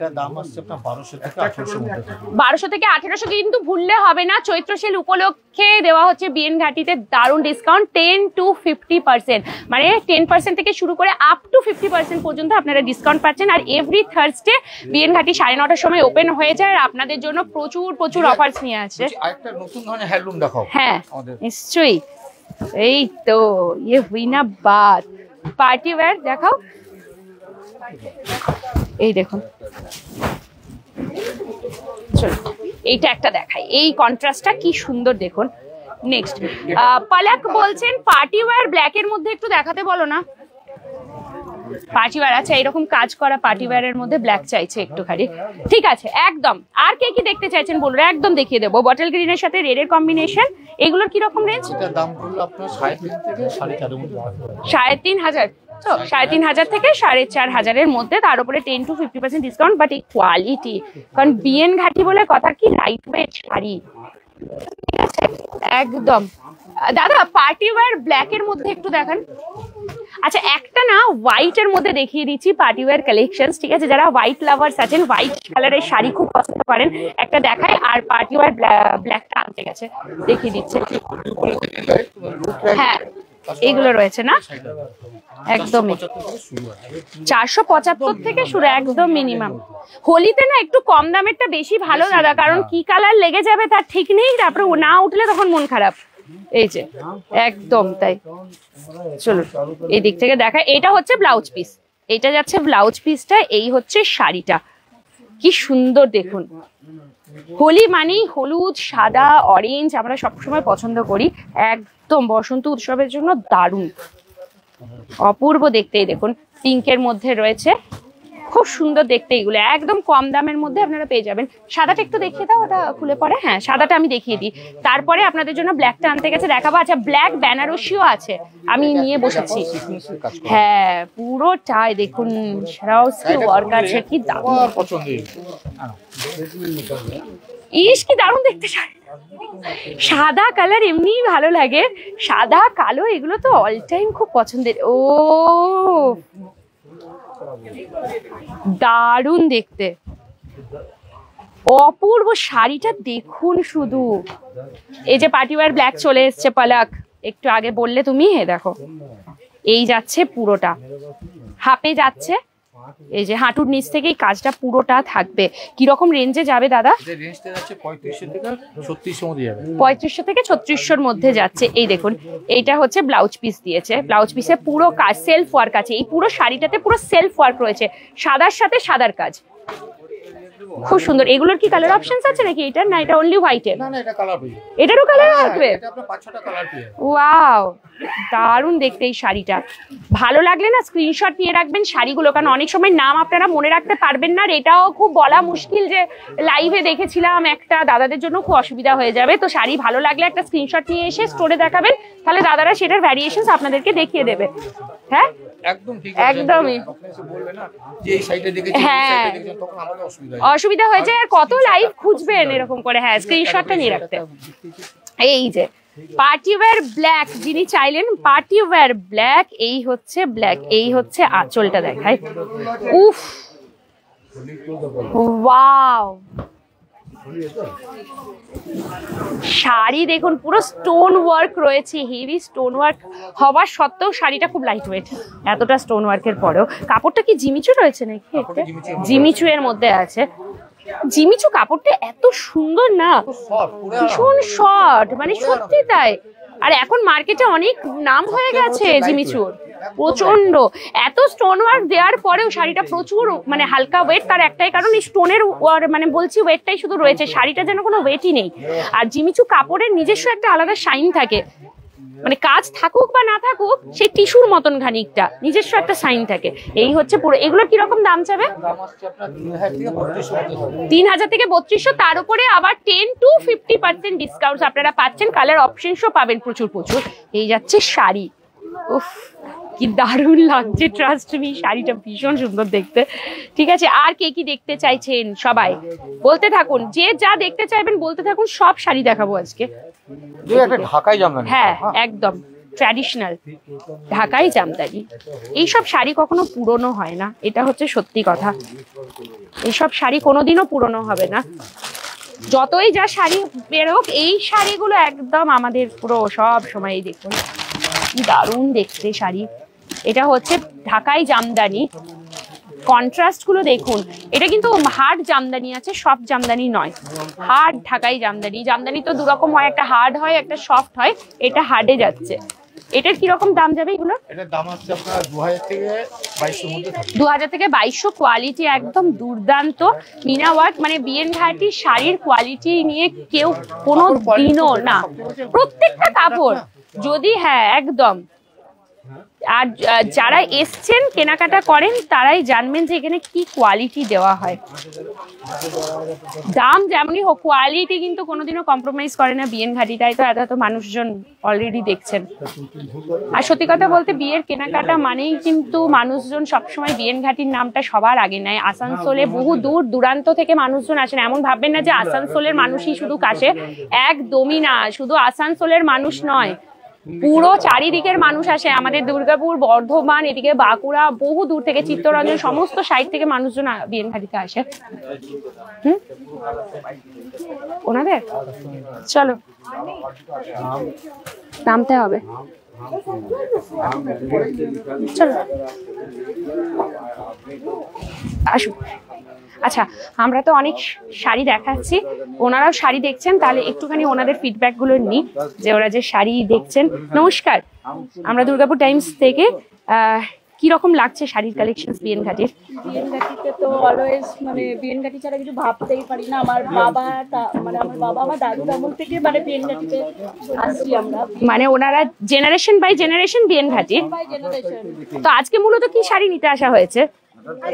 1200 থেকে 1800। কিন্তু ভুললে হবে না, চৈত্র সেল উপলক্ষে দেওয়া হচ্ছে বিএন ঘাটিতে দারুণ ডিসকাউন্ট, 10 to 50%, মানে 10% থেকে শুরু করে আপ টু 50% পর্যন্ত আপনারা ডিসকাউন্ট পাচ্ছেন। আর এভরি থার্সডে বিএন ঘাটি 9:30টার সময় ওপেন হয়ে যায়, আর আপনাদের জন্য প্রচুর প্রচুর অফার্স নিয়ে আসছে। আরেকটা নতুন ধরনের হ্যান্ডলুম দেখাও। হ্যাঁ নিশ্চয়ই, এই তো ये हुई ना बात। পার্টি ওয়্যার দেখাও, এই দেখুন, চলো এইটা একটা দেখাই, এই কন্ট্রাস্টটা কি সুন্দর দেখুন। নেক্সট পালাক বলছেন পার্টি ওয়্যার ব্ল্যাক এর মধ্যে একটু দেখাতে বলো না। পার্টি ওয়্যার, আচ্ছা এরকম কাজ করা পার্টি ওয়্যারের মধ্যে ব্ল্যাক চাইছে একটুখানি, ঠিক আছে একদম। আর কে কি দেখতে চাইছেন বলুন, একদম দেখিয়ে দেবো। বটল গ্রিনের সাথে রেডের কম্বিনেশন, এগুলোর কি রকম রেঞ্জ? এটার দাম পড়লো আপনার 3.5 থেকে 4.5 মধ্যে। 3,500, তো 3,500 থেকে 4,500-এর মধ্যে, তার উপরে 10 to 50% ডিসকাউন্ট। বাট এই কোয়ালিটি, কারণ বিএন ঘাটি বলে কথা, কি লাইট ওয়েট শাড়ি একদম। দাদা পার্টি ওয়্যার ব্ল্যাক এর মধ্যে একটু দেখান। আচ্ছা একটা না হোয়াইট এর মধ্যে দেখিয়ে দিচ্ছি পার্টি ওয়্যার কালেকশনস, ঠিক আছে? যারা হোয়াইট লাভার্স আছেন, হোয়াইট কালারের শাড়ি খুব পছন্দ করেন, একটা দেখায়। আর পার্টি ওয়্যার ব্ল্যাকটা আনতে গেছে, দেখিয়ে দিচ্ছে। হ্যাঁ এইগুলো রয়েছে না, একদমই 475 থেকে শুরু, একদম মিনিমাম। হোলিতে না একটু কম দামেরটা বেশি ভালো দাদা, কারণ কি কালার লেগে যাবে তার ঠিক নেই, তারপরে না উঠলে তখন মন খারাপ। এই যে একদম তাই। চলুন এই দিক থেকে দেখা, এটা হচ্ছে ব্লাউজ পিস, এটা যাচ্ছে ব্লাউজ পিসটা, এই হচ্ছে শাড়িটা, কি সুন্দর দেখুন। হোলি মানেই হলুদ, সাদা, অরেঞ্জ আমরা সবসময় পছন্দ করি, একদম বসন্ত উৎসবের জন্য দারুণ, অপূর্ব দেখতে। দেখুন পিঙ্কের মধ্যে রয়েছে, খুব সুন্দর দেখতে, এগুলো একদম কম দামের মধ্যে আপনারা পেয়ে যাবেন। সাদাটা একটু দেখিয়ে দাও, ওটা খুলে পড়ে। হ্যাঁ সাদাটা আমি দেখিয়ে দিই, তারপরে আপনাদের জন্য ব্ল্যাকটা আনতে গেছে দেখাবো। আচ্ছা ব্ল্যাক বেনারসিও আছে, আমি নিয়ে বসেছি। হ্যাঁ পুরোটাই দেখুন সরাসরি ওয়ার্ক আছে, কি দারুণ ইস, কি দারুণ দেখতে। সাদা কালার এমনিই ভালো লাগে, সাদা কালো এগুলো তো অল টাইম খুব পছন্দের। ও দারুণ দেখতে, অপূর্ব শাড়িটা দেখুন শুধু। এই যে পার্টিওয়ার ব্ল্যাক চলে এসছে পালাক, একটু আগে বললে তুমি, হে দেখো এই যাচ্ছে পুরোটা, হাফে যাচ্ছে, এই যে হাঁটুর নিচ থেকে এই কাজটা পুরোটা থাকবে। কিরকম রেঞ্জে যাবে দাদা? 3500 থেকে 3600 মধ্যে যাচ্ছে। এই দেখুন এইটা হচ্ছে ব্লাউজ পিস দিয়েছে, ব্লাউজ পিসে পুরো কাজ সেলফ ওয়ার্ক আছে, এই পুরো শাড়িটাতে পুরো সেলফ ওয়ার্ক রয়েছে, সাদার সাথে সাদার কাজ, খুব সুন্দর। এগুলোর কি কালার অপশনস আছে নাকি এটা? না এটা অনলি হোয়াইটের। না না এটা কালার পেয়ে, এটারও কালার আসবে? এটা আপনার 5-6টা কালার পেয়ে। ওয়াও দারুণ দেখতে এই শাড়িটা। ভালো লাগলে না স্ক্রিনশট নিয়ে রাখবেন শাড়িগুলো, কারণ অনেক সময় নাম আপনারা মনে রাখতে পারবেন না, এটাও খুব বলা মুশকিল যে লাইভে দেখেছিলাম একটা, দাদাদের জন্য খুব অসুবিধা হয়ে যাবে। তো শাড়ি ভালো লাগলে একটা স্ক্রিনশট নিয়ে এসে স্টোরে দেখাবেন, তাহলে দাদারা সেটার ভ্যারিয়েশনস আপনাদেরকে দেখিয়ে দেবে। হ্যাঁ একদম ঠিক, একদমই। আপনি বলবেন না যে এই সাইডে দেখেছি, এই সাইডে দেখেছি, তখন আমাদের অসুবিধা হয়ে যায়, আর কত লাইভ খুঁজবেন এরকম করে। হ্যাঁ স্ক্রিনশটটা নিয়ে রাখতে। এই যে পার্টিওয়্যার ব্ল্যাক, যিনি চাইলেন পার্টিওয়্যার ব্ল্যাক, এই হচ্ছে ব্ল্যাক, এই হচ্ছে আঁচলটা দেখায়। উফ ওয়াও, শাড়ি দেখুন পুরো স্টোন ওয়ার্ক রয়েছে, হেভি স্টোন ওয়ার্ক হওয়ার সত্ত্বেও শাড়িটা খুব লাইট ওয়েট, এতটা স্টোন ওয়ার্কের পরেও। কাপড়টা কি জিমিচু রয়েছে নাকি? জিমিচু এর মধ্যে আছে। জিমিচু কাপড়টা এত সুন্দর না, ভীষণ সফট, মানে সত্যি তাই। আর এখন মার্কেটে অনেক নাম হয়ে গেছে জিমিচুর, প্রচন্ড। এত স্টোন ওয়ার্ক দেওয়ার পরেও শাড়িটা প্রচুর মানে হালকা ওয়েট, তার একটাই কারণ এই স্টোনের মানে বলছি ওয়েটটাই শুধু রয়েছে, শাড়িটা যেন কোনো ওয়েটই নেই। আর জিমিচু কাপড়ের নিজস্ব একটা আলাদা শাইন থাকে, মানে কাজ থাকুক বা না থাকুক সেই টিস্যুর মতন খানিকটা নিজস্ব একটা সাইন থাকে। এই হচ্ছে পুরো। এগুলোর কিরকম দাম যাবে? 3000 থেকে 3200, তার উপরে আবার 10 to 50% ডিসকাউন্ট আপনারা পাচ্ছেন, কালার অপশনসও পাবেন প্রচুর প্রচুর। এই যাচ্ছে শাড়ি, উফ কি দারুণ লাগছে, ট্রাস্ট মি শাড়িটা ভীষণ সুন্দর দেখতে। ঠিক আছে, আর কে কি দেখতে চাইছেন সবাই বলতে থাকুন, যে যা দেখতে চাইবেন বলতে থাকুন, সব শাড়ি দেখাবো আজকে। ঢাকাই জামদানি, হ্যাঁ একদম ট্র্যাডিশনাল ঢাকাই জামদানি। এইসব শাড়ি কখনো পুরনো হয় না, এটা হচ্ছে সত্যি কথা। এইসব শাড়ি কোনোদিনও পুরনো হবে না, যতই যা শাড়ি বেরোক, এই শাড়িগুলো একদম আমাদের পুরো সব সময়। দেখুন কি দারুণ দেখতে শাড়ি, এটা হচ্ছে ঢাকাই জামদানি। কন্ট্রাস্ট গুলো দেখুন, এটা কিন্তু হার্ড জামদানি আছে, সফট জামদানি নয়, হার্ড ঢাকাই জামদানি। জামদানি তো দুরকম হয়, একটা হার্ড হয় একটা সফট হয়, এটা হার্ডে যাচ্ছে। এটার কিরকম দাম যাবে এগুলো? এটার দাম হচ্ছে আপনার 2000 থেকে 2200 মধ্যে থাকে। 2000 থেকে 2200, কোয়ালিটি একদম দুর্দান্ত। মিনা ওয়ার্ক মানে বিএন ঘাটি শাড়ির কোয়ালিটি নিয়ে কেউ কোনো দিনও না, প্রত্যেকটা কাপড় যদি, হ্যাঁ একদম। আর যারা এসছেন কেনাকাটা করেন তারাই জানবেন যে এখানে কি কোয়ালিটি দেওয়া হয়। দাম যেমনই হোক, কোয়ালিটি কিন্তু কোনোদিনও কম্প্রোমাইজ করে না বিএন ঘাটি, তাই তো এত মানুষজন অলরেডি দেখছেন। আর সত্যি কথা বলতে বিয়ের কেনাকাটা মানেই কিন্তু মানুষজন সবসময় বিএন ঘাটির নামটা সবার আগে নেয়। আসানসোলে বহু দূর দূরান্ত থেকে মানুষজন আসেন, এমন ভাববেন না যে আসানসোলের মানুষই শুধু কাছে, একদমই না। শুধু আসানসোলের মানুষ নয়, পুরো চারিদিকের মানুষ আসে, আমাদের দুর্গাপুর, বর্ধমান, এদিকে বাঁকুড়া, বহু দূর থেকে, চিত্তরঞ্জন, সমস্ত সাইড থেকে মানুষজন বিএন ঘাটিতে আসে। ওনাদের চলো নামতে হবে, চলো আসুন। আচ্ছা, আমরা তো অনেক শাড়ি দেখাচ্ছি, ওনারাও শাড়ি দেখছেন, তাহলে একটুখানি ওনাদের ফিডব্যাক গুলো নিই, যে ওরা যে শাড়ি দেখছেন। নমস্কার, আমরা দুর্গাপুর টাইমস থেকে। কি রকম লাগছে শাড়ির কালেকশনস বিএন ঘাটির? বিএন ঘাটিতে তো অলওয়েজ মানে বিএন ঘাটি ছাড়া কিছু ভাবতেই পারি না। আমার বাবা মানে আমার বাবা আমার দাদুর আমল থেকে মানে বিএন ঘাটিতে আসছি আমরা, মানে ওনারা জেনারেশন বাই জেনারেশন বিএন ঘাটি। By generation. তো আজকে মূলত কি শাড়ি নিতে আসা হয়েছে?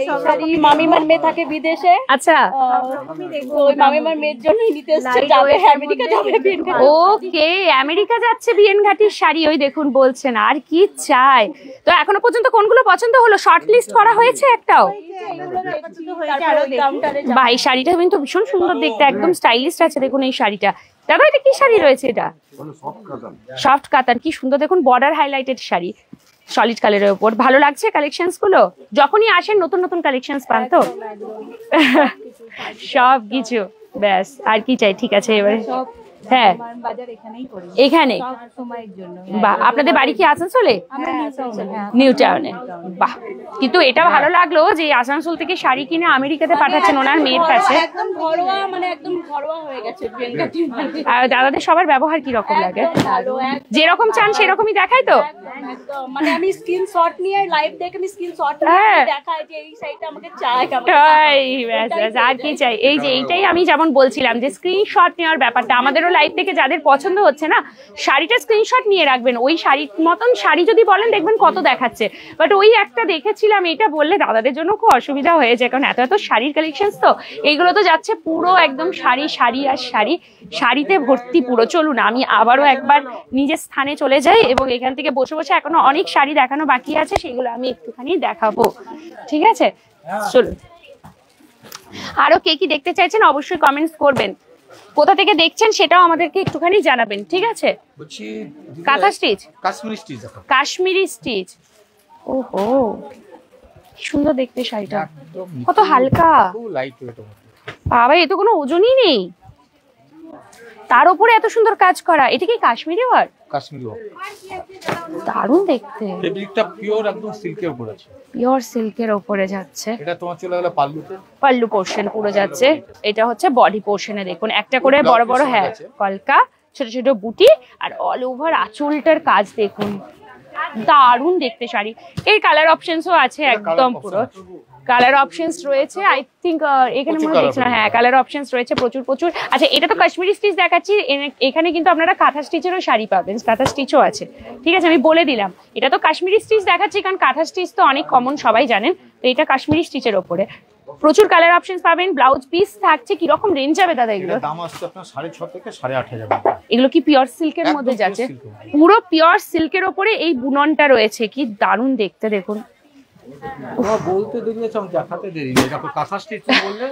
এই শাড়ি মামিমার মেয়ে থাকে বিদেশে, আচ্ছা ওই মামিমার মেয়ের জন্যই নিতে এসেছে, যাবে আমেরিকা যাবে বিএন ঘাটি। ওকে, আমেরিকা যাচ্ছে বিএন ঘাটির শাড়ি, ওই দেখুন বলছেন আর কি চাই। তো এখনো পর্যন্ত কোনগুলো পছন্দ হলো? শর্ট লিস্ট করা হয়েছে একটাও? ভাই শাড়িটা কিন্তু ভীষণ সুন্দর দেখতে, একদম স্টাইলিশ আছে। দেখুন এই শাড়িটা, দাদা এটা কি শাড়ি রয়েছে? এটা সফট কাতান, কি সুন্দর দেখুন, বর্ডার হাইলাইটেড শাড়ি সলিড কালারের উপর। ভালো লাগছে কালেকশনস গুলো? যখনই আসেন নতুন নতুন কালেকশনস পান তো? সব কিছু ব্যাস, আর কি চাই? ঠিক আছে এবারে হ্যাঁ এখানে। বাহ, আপনাদের বাড়ি কি আসানসোলে? নিউ টাউনে। বাহ, কিন্তু এটা ভালো লাগলো যে আসানসোল থেকে শাড়ি কিনে আমেরিকাতে পাঠাচ্ছেন ওনার মেয়ের কাছে। একদম ঘরোয়া, মানে একদম ঘরোয়া হয়ে গেছে বিএন ঘাটি। আর দাদাদের সবার ব্যবহার কি রকম লাগে? যেরকম চান সেরকমই দেখায় তো? একদম, মানে আমি স্ক্রিনশট নিয়ে লাইভ দেখে আমি স্ক্রিনশট হ্যাঁ। নিয়ে দেখাই যে এই সাইডটা আমাকে চাই, তাই ব্যাস ব্যাস, আর কি চাই? এই যে এইটাই আমি যেমন বলছিলাম যে স্ক্রিনশট নেওয়ার ব্যাপারটা, আমাদেরও লাইভ থেকে যাদের পছন্দ হচ্ছে না শাড়িটা স্ক্রিনশট নিয়ে রাখবেন। ওই শাড়ির মতন শাড়ি যদি বলেন দেখবেন কত দেখাচ্ছে, বাট ওই একটা দেখেছিলাম এটা বললে দাদাদের জন্য খুব অসুবিধা হয়ে যায়, কারণ এত এত শাড়ির কালেকশন তো এইগুলো তো যাচ্ছে পুরো একদম শাড়ি শাড়ি আর শাড়ি, শাড়িতে ভর্তি পুরো। চলুন আমি আবারও একবার নিজের স্থানে চলে যাই এবং এখান থেকে বসে বসে এখনো অনেক শাড়ি দেখানো বাকি আছে, সেগুলো আমি একটুখানি দেখাবো। ঠিক আছে চলুন। আরো কে কি দেখতে চাইছেন অবশ্যই কমেন্টস করবেন, কোথা থেকে দেখছেন সেটাও আমাদেরকে একটুখানি জানাবেন। ঠিক আছে, বলছি কাঁথা stitch, Kashmiri stitch, Kashmiri stitch. ওহো কি সুন্দর দেখতে শাড়িটা, একদম কত হালকা, খুব লাইট ওয়েট। বাবা এ তো কোনো ওজনই নেই, তার উপরে এত সুন্দর কাজ করা। এটা কি কাশ্মীরি ওয়ার্ক? কাশ্মীরি ওয়ার্ক, দারুণ দেখতে। ফেব্রিকটা পিওর একদম সিল্কের উপর আছে, পিওর সিল্কের উপরে যাচ্ছে। এটা তোমার চলে গেল পাল্লুতে, পাল্লু পোর্শন পুরো যাচ্ছে। এটা হচ্ছে বডি পোর্শনে, দেখুন একটা করে বড় বড় হ্যাঁ কলকা, ছোট ছোট বুটি, আর অল ওভার আঁচলটার কাজ দেখুন, দারুণ দেখতে শাড়ি। এর কালার অপশনসও আছে একদম পুরো, কালার অপশনস রয়েছে আই থিঙ্ক এখানে মনে হচ্ছে না, হ্যাঁ কালার অপশনস রয়েছে প্রচুর প্রচুর। আচ্ছা এটা তো কাশ্মীরি স্টিচ দেখাচ্ছি, এখানে কিন্তু আপনারা কাঁথা স্টিচেরও শাড়ি পাবেন, কাঁথা স্টিচও আছে। ঠিক আছে আমি বলে দিলাম, এটা তো কাশ্মীরি স্টিচ দেখাচ্ছি কারণ কাঁথা স্টিচ তো অনেক কমন সবাই জানেন, তো এটা কাশ্মীরি স্টিচের ওপরে প্রচুর কালার অপশনস পাবেন। ব্লাউজ পিস থাকছে, কিরকম রেঞ্জ যাবে দাদা এগুলো? দাম আসছে আপনার 6.5 থেকে 8.5 এগুলো কি পিওর সিল্কের মধ্যে যাচ্ছে? পুরো পিওর সিল্কের ওপরে এই বুননটা রয়েছে, কি দারুণ দেখতে দেখুন। বলতে দেরি আছে, আমি দেখাতে দেরি নেই। দেখো কাঁথা স্টিচ বললে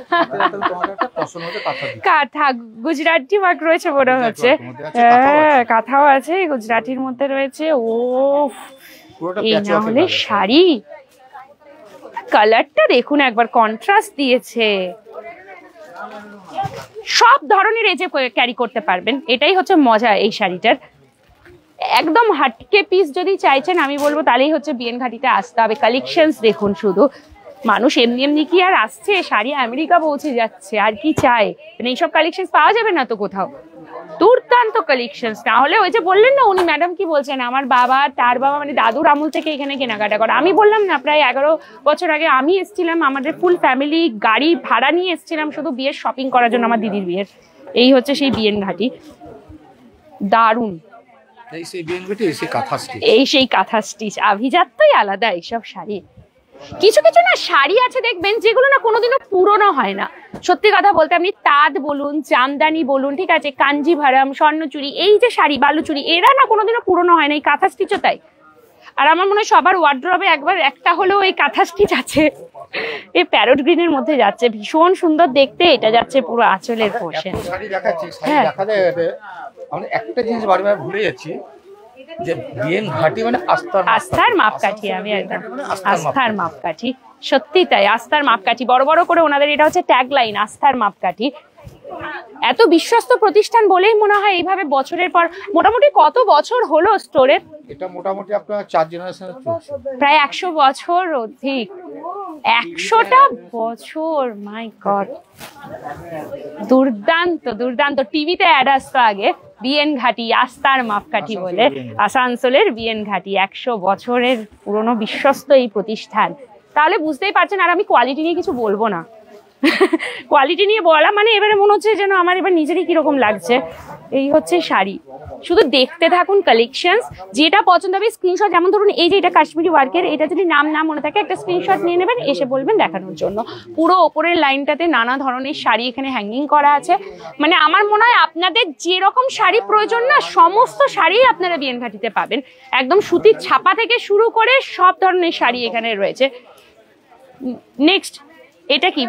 তোমার একটা পছন্দ হবে কাঁথা দিই। কাঁথা গুজরাটি ওয়ার্ক রয়েছে মনে হচ্ছে, হ্যাঁ কাঁথাও আছে গুজরাটির মধ্যে রয়েছে। ও এই না হলে শাড়ি, কালারটা দেখুন একবার, কন্ট্রাস্ট দিয়েছে। সব ধরনের এজে ক্যারি করতে পারবেন, এটাই হচ্ছে মজা এই শাড়িটার। একদম হাটকে পিস যদি চাইছেন আমি বলবো তাহলেই হচ্ছে বিএন ঘাটিতে আসতে হবে। কালেকশনস দেখুন শুধু, মানুষ এমনি এমনি কি আর আসছে, শাড়ি আমেরিকা পৌঁছে যাচ্ছে, আর কি চাই? মানে এইসব কালেকশন পাওয়া যাবে না তো কোথাও, দুর্দান্ত কালেকশনস। না হলে ওই যে বললেন না উনি ম্যাডাম কি বলছেন, আমার বাবা তার বাবা মানে দাদুর আমল থেকে এখানে কেনাকাটা করা। আমি বললাম না প্রায় 11 বছর আগে আমি এসেছিলাম, আমাদের ফুল ফ্যামিলি গাড়ি ভাড়া নিয়ে এসেছিলাম শুধু বিয়ের শপিং করার জন্য, আমার দিদির বিয়ের। এই হচ্ছে সেই বিএন ঘাটি, দারুণ। এই সেই বিএন ঘাটি, এই সেই কাঁথা স্টিচ, এই সেই কাঁথা স্টিচ, আভিজাত্যই আলাদা এইসব শাড়ি। কিছু কিছু না শাড়ি আছে দেখবেন যেগুলো না কোনোদিনও পুরনো হয় না, সত্যি কথা বলতে। আপনি তাঁত বলুন, জামদানি বলুন, ঠিক আছে, কাঞ্জিভারাম, স্বর্ণচুরি, এই যে শাড়ি বালুচুরি, এরা না কোনোদিনও পুরনো হয় না, এই কাঁথা স্টিচও তাই। আর আমার মনে হয় সবার ওয়ার্ড্রবে একবার একটা হলেও এই কাঁথা স্টিচ আছে। এই প্যারট গ্রিনের মধ্যে যাচ্ছে, ভীষণ সুন্দর দেখতে। এটা যাচ্ছে পুরো আঁচলের পোর্শন। শাড়ি দেখাচ্ছি, শাড়ি দেখা যায়। আমি একটা জিনিস বারবার ভুলে যাচ্ছি যে বিএন ঘাটি মানে আস্থার মাপকাঠি। আমি একদম আস্থার মাপকাঠি, সত্যি তাই, আস্থার মাপকাঠি। বড় বড় করে ওনাদের এটা হচ্ছে ট্যাগ লাইন, আস্থার মাপকাঠি। এত বিশ্বস্ত প্রতিষ্ঠান বলেই মনে হয় এইভাবে বছরের পর, মোটামুটি কত বছর হলো স্টোরের? এটা মোটামুটি আপনার 4 জেনারেশন চলছে, প্রায় 100 বছর অধিক, 100টা বছর। মাই গড, দুর্দান্ত দুর্দান্ত। টিভিতে অ্যাড আসতো আগে, বিএন ঘাটি, আস্থার মাপকাঠি বলে আসানসোলের বিএন ঘাটি, 100 বছরের পুরনো বিশ্বস্ত এই প্রতিষ্ঠান। তাহলে বুঝতেই পারছেন, আর আমি কোয়ালিটি নিয়ে কিছু বলবো না। কোয়ালিটি নিয়ে বলা মানে এবারে মনে হচ্ছে যেন আমার এবার নিজেরই কিরকম লাগছে। এই হচ্ছে শাড়ি, শুধু দেখতে থাকুন কালেকশনস, যেটা পছন্দ হবে স্ক্রিনশট। যেমন ধরুন এই যে এটা কাশ্মীরি ওয়ার্কের, এটা যদি নাম না মনে থাকে একটা স্ক্রিনশট নিয়ে নেবেন, এসে বলবেন দেখানোর জন্য। পুরো ওপরের লাইনটাতে নানা ধরনের শাড়ি এখানে হ্যাঙ্গিং করা আছে। মানে আমার মনে হয় আপনাদের যেরকম শাড়ি প্রয়োজন না, সমস্ত শাড়ি আপনারা বিএন ঘাটিতে পাবেন। একদম সুতির ছাপা থেকে শুরু করে সব ধরনের শাড়ি এখানে রয়েছে। নেক্সট এটা কি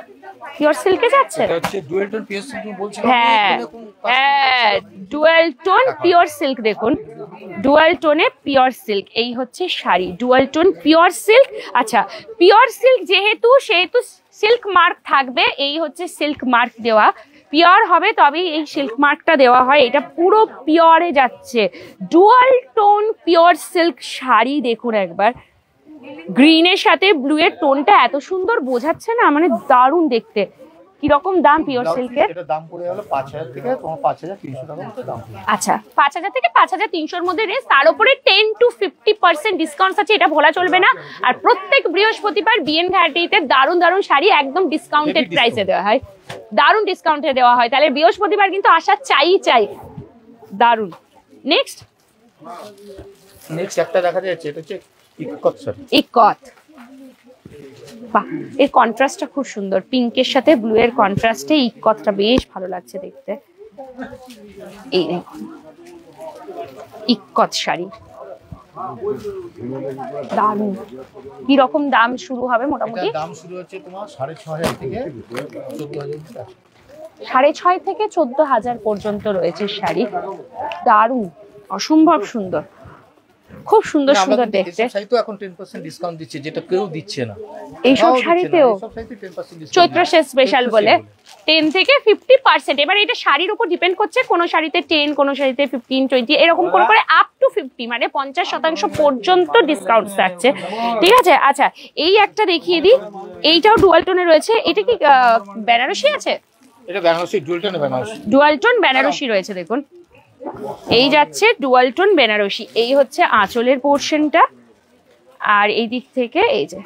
পিওর সিল্কে যাচ্ছে? এটা হচ্ছে ডুয়াল টোন পিওর সিল্ক বলছিলাম। হ্যাঁ হ্যাঁ, ডুয়াল টোন পিওর সিল্ক, দেখুন ডুয়াল টোনে পিওর সিল্ক। এই হচ্ছে sari, dual tone pure silk. আচ্ছা, পিওর সিল্ক যেহেতু সেহেতু সিল্ক মার্ক থাকবে, এই হচ্ছে সিল্ক মার্ক দেওয়া। পিওর হবে তবেই এই সিল্ক মার্কটা দেওয়া হয়। এটা পুরো পিওরে যাচ্ছে, dual tone pure silk sari. দেখুন একবার, গ্রিনের সাথে ব্লু এর টোনটা এত সুন্দর বোঝাচ্ছে না, মানে দারুণ দেখতে। কিরকম দাম পিওর সিল্কের? এটা দাম পড়ে গেল 5000 থেকে তোমার 5300 টাকার মতো দাম। আচ্ছা, 5000 থেকে 5300 এর মধ্যে রেঞ্জ, তার উপরে 10 to 50% ডিসকাউন্ট আছে, এটা ভোলা চলবে না। আর প্রত্যেক বৃহস্পতিবার বিএন ঘাটিতে দারুণ দারুণ শাড়ি একদম ডিসকাউন্টেড প্রাইসে দেওয়া হয়, দারুণ ডিসকাউন্টে দেওয়া হয়। তাহলে বৃহস্পতিবার কিন্তু আসা চাই। দারুণ। নেক্সট একটা দেখা যাচ্ছে, এটা হচ্ছে ইকত শাড়ি। ইকত, বাহ, এর কন্ট্রাস্টটা খুব সুন্দর, পিঙ্কের সাথে ব্লু এর কন্ট্রাস্টে ইকতটা বেশ ভালো লাগছে দেখতে। এই দেখুন ইকত শাড়ি, দারুণ। কি রকম দাম শুরু হবে মোটামুটি? দাম শুরু হচ্ছে তোমার 6500 থেকে 14000। 6.5 থেকে 14000 পর্যন্ত রয়েছে শাড়ি। দারুণ, অসম্ভব সুন্দর, খুব সুন্দর সুন্দর দেখতে। শাড়ি তো এখন 10% ডিসকাউন্ট দিচ্ছে, যেটা কেউ দিচ্ছে না এইসব শাড়িতেও। চৈত্র শেষ স্পেশাল বলে 10 থেকে 50%। এবার এটা শাড়ির উপর ডিপেন্ড করছে, কোন শাড়িতে 10, কোন শাড়িতে 15, 20, এরকম করে আপ টু 50, মানে 50% পর্যন্ত ডিসকাউন্ট থাকছে। ঠিক আছে। আচ্ছা, এই একটা দেখিয়ে দিই, এইটাও ডুয়াল টোনে রয়েছে। এটা কি বেনারসি আছে? এটা বেনারসি, ডুয়াল টোনে বেনারসি, ডুয়াল টোন বেনারসি রয়েছে। দেখুন এই যাচ্ছে ডুয়াল টোন বেনারসি। এই হচ্ছে আঁচলের পোর্শনটা, আর এই দিক থেকে এই যে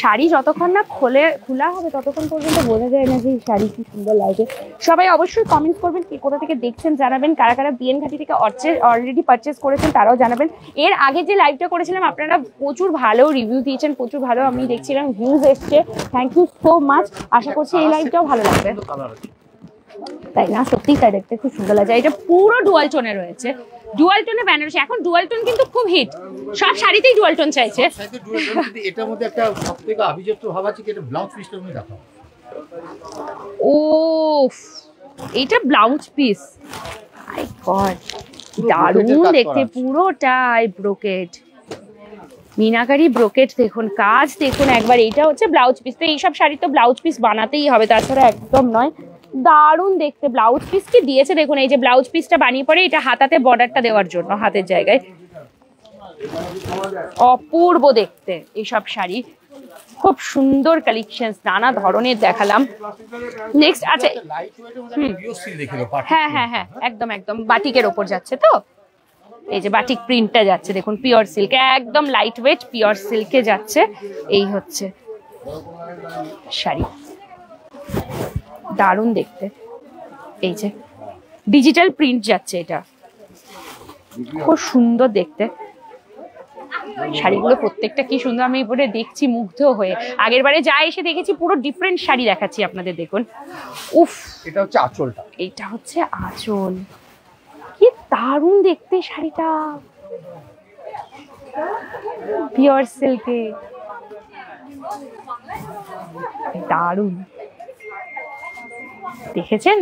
শাড়ি যতক্ষণ না খোলা হবে ততক্ষণ পর্যন্ত বোঝা যায় না যে এই শাড়ি কি সুন্দর লাগে। সবাই অবশ্যই কমেন্টস করবেন, কি কোথা থেকে দেখছেন জানাবেন। কারা কারা বিএন ঘাটি থেকে অলরেডি পারচেস করেছেন তারাও জানাবেন। এর আগে যে লাইভটা করেছিলাম আপনারা প্রচুর ভালো রিভিউ দিয়েছেন, প্রচুর ভালো আমি দেখছিলাম ভিউজ এসছে। Thank you so much. আশা করছি এই লাইভটাও ভালো লাগবে, তাই না? সত্যি তাই, দেখতে খুব সুন্দর লাগছে। এটা পুরো ডুয়াল টোনে রয়েছে, ডুয়াল টোনে বেনারসি। এখন ডুয়াল টোন কিন্তু খুব হিট, সব শাড়িতেই ডুয়াল টোন চাইছে। এটার মধ্যে একটা সবথেকে আভিজাত্য ভাব আছে, কি এটা ব্লাউজ পিসটা আমি দেখাবো। ও, এটা ব্লাউজ পিস, মাই গড, দারুণ দেখতে, পুরোটাই ব্রোকেড, মিনাকারি ব্রোকেট। দেখুন কাজ দেখুন একবার। এইটা হচ্ছে ব্লাউজ পিস। তো এইসব শাড়ি তো ব্লাউজ পিস বানাতেই হবে, তাছাড়া একদম নয়। দারুণ দেখতে। ব্লাউজ পিস কি দিয়েছে দেখুন, এই যে ব্লাউজ পিসটা বানিয়ে পরে এটা হাতাতে বর্ডারটা দেওয়ার জন্য, হাতের জায়গায়। অপূর্ব দেখতে এইসব শাড়ি, খুব সুন্দর কালেকশন, নানা ধরনের দেখালাম। নেক্সট আছে, হ্যাঁ হ্যাঁ হ্যাঁ, একদম একদম বাটিকের ওপর যাচ্ছে তো, এই যে বাটিক প্রিন্টটা যাচ্ছে দেখুন, পিওর সিল্ক, একদম লাইট ওয়েট পিওর সিল্কে যাচ্ছে। এই হচ্ছে শাড়ি, দারুণ দেখতে। এই যে ডিজিটাল প্রিন্ট যাচ্ছে, এটা খুব সুন্দর দেখতে। শাড়িগুলো প্রত্যেকটা কি সুন্দর, আমি এবারে দেখছি মুগ্ধ হয়ে। আগের বারে যা এসে দেখেছি পুরো ডিফারেন্ট শাড়ি দেখাচ্ছি আপনাদের, দেখুন। উফ, এটা হচ্ছে আঁচলটা, এটা হচ্ছে আঁচল, কি দারুণ দেখতে শাড়িটা, পিওর সিল্কে, দারুণ দেখেছেন,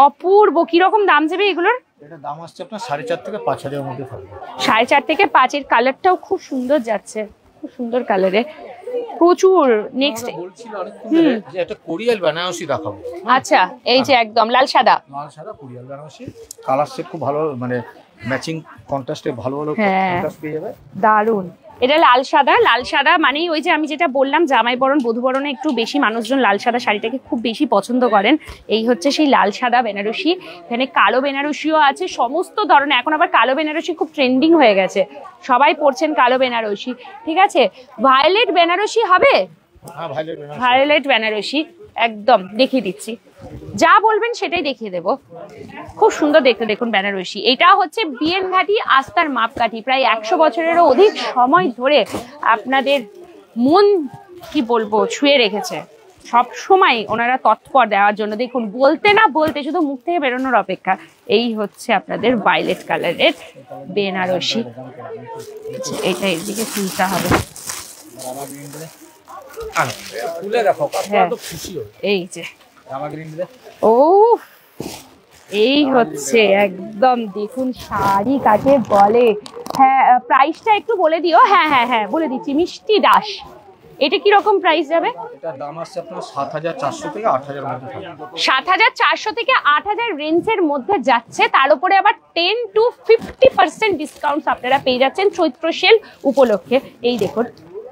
অপূর্ব। কিরকম দাম যাবে এগুলোর? এটা দাম আসছে আপনার 4.5 থেকে 5,000 এর মধ্যে থাকবে। 4.5 থেকে 5 এর কালারটাও খুব সুন্দর যাচ্ছে, খুব সুন্দর কালারে, প্রচুর। নেক্সট বলছিল অনেকক্ষণ ধরে যে একটা কোরিয়াল বেনারসি দেখাবো। আচ্ছা, এই যে একদম লাল সাদা, লাল সাদা কোরিয়াল বেনারসি, কালার সেট খুব ভালো, মানে ম্যাচিং কন্ট্রাস্টে ভালো ভালো হ্যাঁ, কন্ট্রাস্ট পেয়ে যাবে। দারুণ। এটা লাল সাদা মানেই ওই যে আমি যেটা বললাম জামাই বরণ বধূ বরণে একটু বেশি মানুষজন লাল সাদা শাড়িটাকে খুব বেশি পছন্দ করেন। এই হচ্ছে সেই লাল সাদা বেনারসি। এখানে কালো বেনারসিও আছে, সমস্ত ধরনের। এখন আবার কালো বেনারসি খুব ট্রেন্ডিং হয়ে গেছে, সবাই পরছেন কালো বেনারসি। ঠিক আছে, ভায়োলেট বেনারসি হবে? ভায়োলেট বেনারসি একদম দেখিয়ে দিচ্ছি, যা বলবেন সেটাই দেখিয়ে দেবো। খুব সুন্দর দেখতে, দেখুন বেনারসি। এটা হচ্ছে বিএন ঘাটি আস্থার মাপকাঠি, প্রায় 100 বছরেরও অধিক সময় ধরে আপনাদের মন কি বলবো ছুঁয়ে রেখেছে। সব সময় ওনারা তৎপর দেওয়ার জন্য। দেখুন, বলতে না বলতে শুধু মুখ থেকে বেরোনোর অপেক্ষা। এই হচ্ছে আপনাদের ভায়োলেট কালারের বেনারসি। এটা এর দিকে তুলতে হবে। এই যে ও, এই হচ্ছে একদম দেখুন শাড়ি কাকে বলে। হ্যাঁ, প্রাইসটা একটু বলে দিও। হ্যাঁ হ্যাঁ হ্যাঁ বলে দিচ্ছি। মিষ্টি দাস, এটা কি রকম প্রাইস যাবে? এটার দাম আসছে আপনার ৭,৪০০ থেকে ৮,০০০ মধ্যে। ৭,৪০০ থেকে ৮,০০০ রেঞ্জের মধ্যে যাচ্ছে। তার উপরে আবার 10 to 50% ডিসকাউন্ট আপনারা পেয়ে যাচ্ছেন চৈত্র সেল উপলক্ষে। এই দেখুন,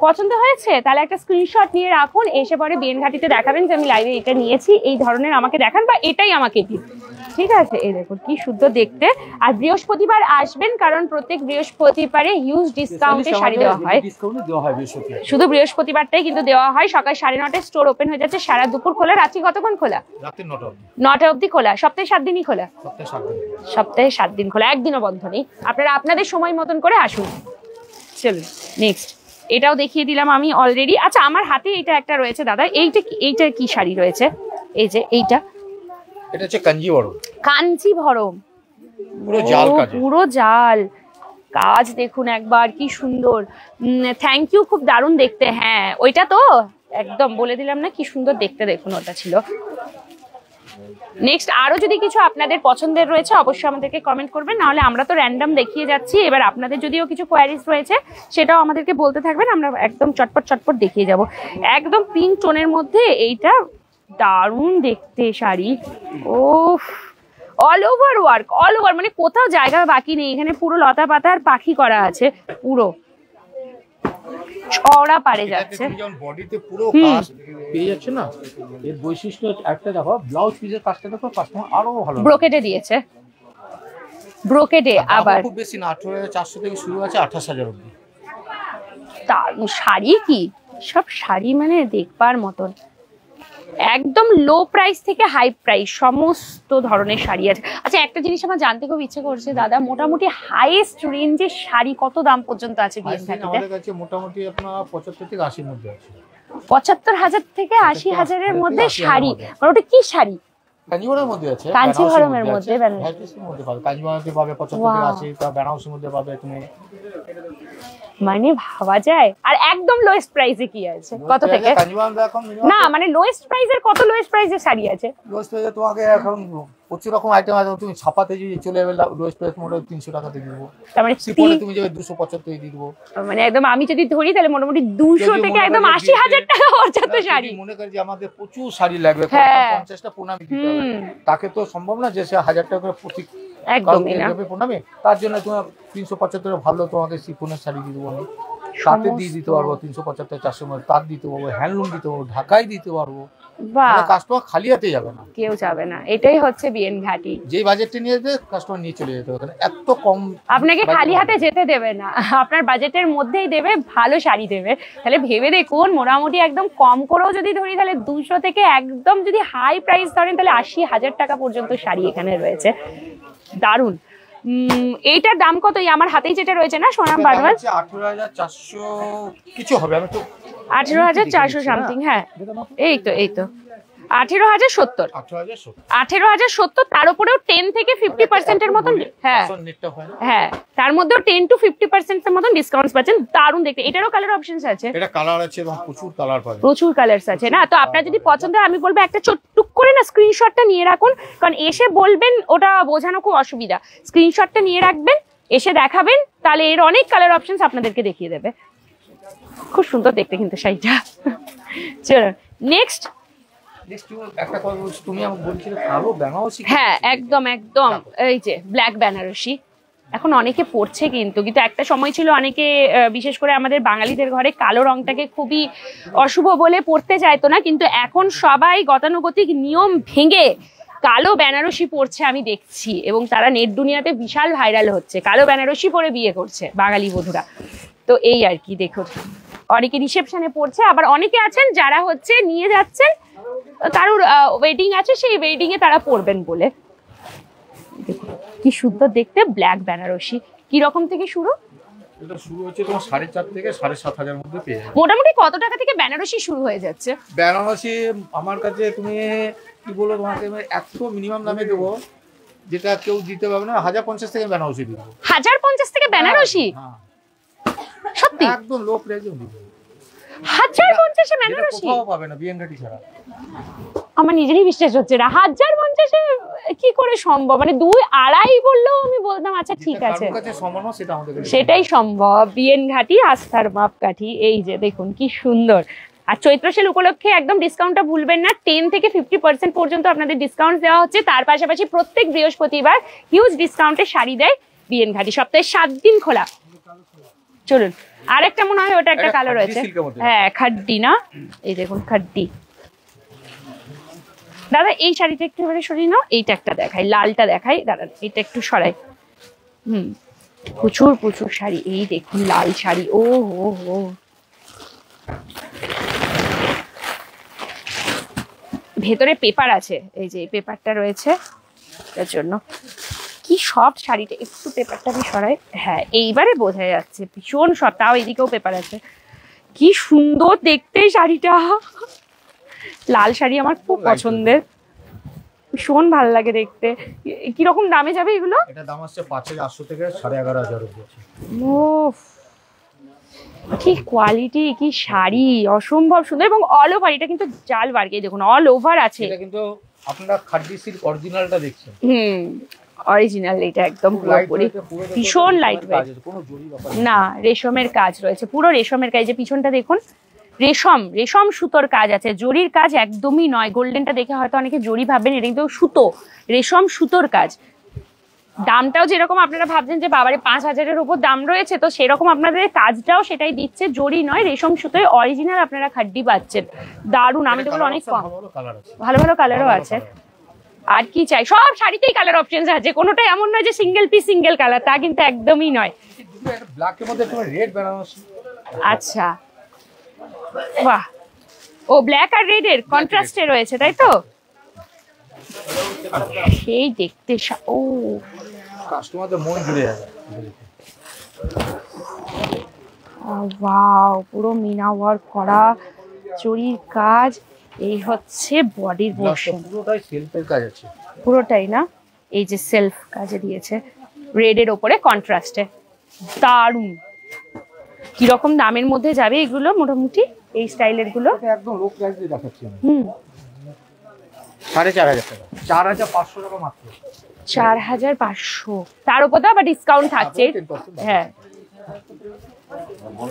পছন্দ হয়েছে তাহলে একটা স্ক্রিনশট নিয়ে রাখুন, এসে পরে বিএন ঘাটিতে দেখাবেন যে আমি লাইভে এটা নিয়েছি, এই ধরনের আমাকে দেখান বা এটাই আমাকে দিন। ঠিক আছে, এই দেখুন কি সুন্দর দেখতে। আর বৃহস্পতিবার আসবেন, কারণ প্রত্যেক বৃহস্পতিবারে হিউজ ডিসকাউন্টে শাড়ি দেওয়া হয়। শুধু বৃহস্পতিবারটাই কিন্তু দেওয়া হয়। সকাল 9:30টায় স্টোর ওপেন হয়ে যাচ্ছে, সারা দুপুর খোলা। রাত্রি কতক্ষণ খোলা? রাতে 9টা অবধি খোলা। সপ্তাহে 7 দিনই খোলা। সপ্তাহে 7 দিন খোলা, একদিনও বন্ধ নেই। আপনারা আপনাদের সময় মতন করে আসুন। চলুন নেক্সট, এটাও দেখিয়ে দিলাম আমি অলরেডি। আচ্ছা, আমার হাতে এটা একটা রয়েছে দাদা, এইটা কি শাড়ি রয়েছে? এই যে এইটা, এটা হচ্ছে কাঞ্জিভরম। কাঞ্জিভরম পুরো জাল কাজ, পুরো জাল কাজ। দেখুন একবার কি সুন্দর। থ্যাংক ইউ, খুব দারুণ দেখতে। হ্যাঁ ওইটা তো একদম বলে দিলাম না কি সুন্দর দেখতে। দেখুন ওটা ছিল। নেক্সট আরো যদি কিছু আপনাদের পছন্দের রয়েছে অবশ্যই আমাদেরকে কমেন্ট করবেন, নাহলে আমরা তো র্যান্ডম দেখিয়ে যাচ্ছি। এবার আপনাদের যদিও কিছু কোয়ারিজ রয়েছে সেটাও আমাদেরকে বলতে থাকবেন, আমরা একদম চটপট দেখিয়ে যাব। একদম পিঙ্ক টোনের মধ্যে এইটা দারুণ দেখতে শাড়ি। ওফ, all over work, all over, মানে কোথাও জায়গা বাকি নেই। এখানে পুরো লতা পাতার পাখি করা আছে, পুরো চওড়া পারে যাচ্ছে। বডিতে পুরো কাজ পেয়ে যাচ্ছে না। এর বৈশিষ্ট্য একটা দেখো, ব্লাউজ পিসের কাজটা দেখো, কাস্টমার আরো ভালো ব্রোকেটে দিয়েছে। ব্রোকেটে আবার খুব বেশি না, 18,400 থেকে শুরু আছে 28,000 অবধি। শাড়ি কি সব শাড়ি মানে দেখবার মতন। একদম লো প্রাইস থেকে হাই প্রাইস সমস্ত ধরনের শাড়ি আছে। আচ্ছা, একটা জিনিস আমার জানতে খুব ইচ্ছে করছে দাদা, মোটামুটি হাইয়েস্ট রেঞ্জের শাড়ি কত দাম পর্যন্ত আছে বিএন ঘাটিতে? আমাদের কাছে মোটামুটি আপনার 75 থেকে 80 এর মধ্যে আছে। 75,000 থেকে 80,000-এর মধ্যে শাড়ি? মানে ওটা কি শাড়ি? কাঞ্জিভরমের মধ্যে আছে, কাঞ্জিভরমের মধ্যে, ভ্যারাইটিসের মধ্যে পাবে। কাঞ্জিভরমে পাবে 75 থেকে 80, তা বেনারসির মধ্যে পাবে তুমি। মানে ভাবা যায়। আর একদম লোয়েস্ট প্রাইসে কি আছে, কত থেকে? না মানে লোয়েস্ট প্রাইসের কত, লোয়েস্ট প্রাইসের শাড়ি আছে? লোয়েস্ট প্রাইসে তোমাকে এখন প্রচুর রকম আইটেম আছে। তুমি ছাপাতে যদি চলে যাবে লোয়েস্ট প্রাইস মোটামুটি 300 টাকাতে দিয়ে দেবো। তার মানে সিপনে তুমি যাবে 275 দিয়ে দেবো। মানে একদম আমি যদি ধরি তাহলে মোটামুটি 200 থেকে একদম 80,000 টাকা পর্যন্ত শাড়ি। মনে করি যে আমাদের প্রচুর শাড়ি লাগবে, 50টা প্রণামী দিতে হবে, তাকে তো সম্ভব না যে সে 1000 টাকা করে প্রতি একদমই না প্রণামী। তার জন্য তোমার 375 ভালো তোমাকে সিফনের শাড়ি দিয়ে দেবো আমি। তাতে দিয়ে দিতে পারবো 375-400 মধ্যে। তার দিতে পারবো, হ্যান্ডলুম দিতে পারবো, ঢাকাই দিতে পারবো। কাস্টমার খালি হাতে যাবে না, কেউ যাবে না। এটাই হচ্ছে বিএন ঘাটি। যে বাজেটটা নিয়ে যেতে কাস্টমার নিয়ে চলে যেতে হবে, এত কম আপনাকে খালি হাতে যেতে দেবে না, আপনার বাজেটের মধ্যেই দেবে, ভালো শাড়ি দেবে। তাহলে ভেবে দেখুন, মোটামুটি একদম কম করেও যদি ধরি তাহলে 200 থেকে একদম যদি হাই প্রাইস ধরেন তাহলে 80,000 টাকা পর্যন্ত শাড়ি এখানে রয়েছে। দারুন। এইটার দাম কত? আমার হাতেই যেটা রয়েছে না সোনাম বারওয়াল, 18,400 কিছু হবে। আমি তো 18,400 সামথিং। হ্যাঁ এই তো 18,070। 18,070, তার উপরেও 10 থেকে 50% এর মতন। হ্যাঁ হ্যাঁ, তার মধ্যেও 10 to 50% এর মতন ডিসকাউন্ট পাচ্ছেন। দারুণ দেখতে। এটারও কালার অপশনস আছে, এটা কালার আছে এবং প্রচুর কালার পাবেন, প্রচুর কালারস আছে না। তো আপনার যদি পছন্দ হয় আমি বলবো একটা টুক করে না স্ক্রিনশটটা নিয়ে রাখুন, কারণ এসে বলবেন ওটা বোঝানো খুব অসুবিধা। স্ক্রিনশটটা নিয়ে রাখবেন, এসে দেখাবেন, তাহলে এর অনেক কালার অপশনস আপনাদেরকে দেখিয়ে দেবে। খুব সুন্দর দেখতে কিন্তু শাড়িটা। চলো নেক্সট। একটা কথা বলছি, তুমি আমাকে বলছিলে কালো বেনারসি। হ্যাঁ একদম একদম, এই যে ব্ল্যাক বেনারসি। এখন অনেকে পরছে কিন্তু একটা সময় ছিল অনেকে বিশেষ করে আমাদের বাঙালিদের ঘরে কালো রংটাকে খুবই অশুভ বলে পরতে চাইতো না, কিন্তু এখন সবাই গতানুগতিক নিয়ম ভেঙে কালো বেনারসি পরছে আমি দেখছি, এবং তারা নেট দুনিয়াতে বিশাল ভাইরাল হচ্ছে, কালো বেনারসি পরে বিয়ে করছে বাঙালি বধূরা। তো এই আর কি, দেখুন অনেকে রিসেপশনে পড়ছে, আবার অনেকে আছেন যারা হচ্ছে নিয়ে যাচ্ছেন কারোর ওয়েডিং আছে, সেই ওয়েডিং এ তারা পরবেন বলে। দেখুন কি সুন্দর দেখতে ব্ল্যাক বেনারসি। কি রকম থেকে শুরু? এটা শুরু হচ্ছে তোমার 4,500 থেকে 7,500 মধ্যে পেয়ে যাবে। মোটামুটি কত টাকা থেকে বেনারসি শুরু হয়ে যাচ্ছে? বেনারসি আমার কাছে তুমি কি বলো, তোমাকে এত মিনিমাম দামে দেবো যেটা কেউ দিতে পারবে না। 1,050 থেকে বেনারসি দিব। 1,050 থেকে বেনারসি? হ্যাঁ সত্যি একদম লো প্রাইসে দিব। 1,050 এ বেনারসি কোথাও পাবে না বিএনঘাটি ছাড়া। আমার নিজেরই বিশ্বাস হচ্ছে না 1,050 এ কি করে সম্ভব, মানে 2-2.5 বললেও আমি বলতাম আচ্ছা ঠিক আছে, সেটাই সম্ভব। বিএন ঘাটি আস্থার মাপকাঠি। এই যে দেখুন কি সুন্দর। আর চৈত্র সেল উপলক্ষে একদম ডিসকাউন্টটা ভুলবেন না, 10 থেকে 50% পর্যন্ত আপনাদের ডিসকাউন্ট দেওয়া হচ্ছে। তার পাশাপাশি প্রত্যেক বৃহস্পতিবার হিউজ ডিসকাউন্টে শাড়ি দেয় বিএন ঘাটি, সপ্তাহে 7 দিন খোলা। চলুন আরেকটা মনে হয় ওটা একটা কালো রয়েছে, হ্যাঁ খাড্ডি না, এই দেখুন খাড্ডি। দাদা এই শাড়িটা একটু এবারে সরিয়ে নাও, এইটা একটা দেখাই, লালটা দেখাই, দাঁড়ান এটা একটু সরাই। প্রচুর প্রচুর শাড়ি, এই দেখুন লাল শাড়ি, ও হো হো। ভেতরে পেপার আছে, এই যে পেপারটা রয়েছে এর জন্য। কি সফট শাড়িটা, একটু পেপারটা আমি সরাই, হ্যাঁ এইবারে বোঝা যাচ্ছে ভীষণ সফট। তাও এদিকেও পেপার আছে, কি সুন্দর দেখতে শাড়িটা। লাল শাড়ি আমার খুব পছন্দের, ভীষণ ভালো লাগে দেখতে। কিরকম দামে যাবে এগুলো? এটা দাম আসছে 5,800 থেকে 11,500 অবধি। ওফ কি কোয়ালিটি, কি শাড়ি, অসম্ভব সুন্দর। এবং অল ওভার, এটা কিন্তু জাল ওয়ার্ক, এই দেখুন অল ওভার আছে। এটা কিন্তু আপনারা খাড্ডি সিল্ক অরিজিনালটা দেখছেন। অরিজিনাল, এটা একদম পুরোপুরি ভীষণ লাইট ওয়েট, না রেশমের কাজ রয়েছে, পুরো রেশমের কাজ। যে পিছনটা দেখুন রেশম, রেশম সুতোর কাজ আছে, জরির কাজ একদমই নয়। গোল্ডেনটা দেখে হয়তো অনেকে জরি ভাববেন, এটা কিন্তু সুতো, রেশম সুতোর কাজ। দামটাও যেরকম আপনারা ভাবছেন যে বাবারে 5,000-এর উপর দাম রয়েছে, তো সেরকম আপনাদের কাজটাও সেটাই দিচ্ছে, জরি নয় রেশম সুতোয় অরিজিনাল আপনারা খাড্ডি পাচ্ছেন। দারুণ, আমি তো অনেক কম, ভালো ভালো কালারও আছে। আর কি চাই, সব শাড়িতেই কালার অপশন আছে, কোনোটাই এমন নয় যে সিঙ্গেল পিস সিঙ্গেল কালার, তা কিন্তু একদমই নয়। আচ্ছা বাহ, ও ব্ল্যাক আর রেড এর কন্ট্রাস্টে রয়েছে তাই তো? সেই দেখতে ও কাস্টমারদের মন জুড়ে যাবে। ওয়াও, পুরো মিনা ওয়ার্ক করা, জরির কাজ। এই হচ্ছে বডির পোরশন, পুরোটাই সেলফের কাজ আছে, পুরোটাই না, এই যে সেলফ কাজে দিয়েছে রেড এর উপরে কন্ট্রাস্টে, দারুণ। কিরকম দামের মধ্যে যাবে এগুলো মোটামুটি এই স্টাইলের গুলো? একদম লো প্রাইসে দেখাচ্ছি আমি। 4,500 টাকা, 4,500 টাকা মাত্র। 4,500, তার উপর তো আবার ডিসকাউন্ট থাকছে। হ্যাঁ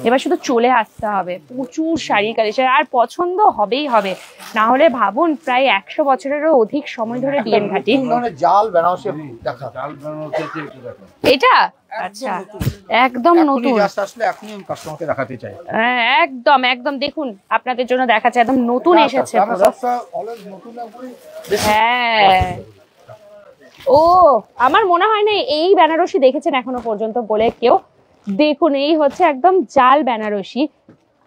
এবার শুধু চলে আসতে হবে, প্রচুর শাড়ি কালেকশন, আর পছন্দ হবেই হবে। না হলে ভাবুন প্রায় 100 বছরেরও অধিক সময় ধরে বিএন ঘাটি জাল বেনারসি দেখা, এটা আচ্ছা একদম নতুন, আসলে এখনই আমি কাস্টমারকে দেখাতে চাই। হ্যাঁ একদম একদম, দেখুন আপনাদের জন্য দেখাচ্ছে, একদম নতুন এসেছে পুরো। হ্যাঁ ও আমার মনে হয় না এই বেনারসি দেখেছেন এখনো পর্যন্ত বলে কেউ। দেখুন এই হচ্ছে একদম জাল বেনারসি,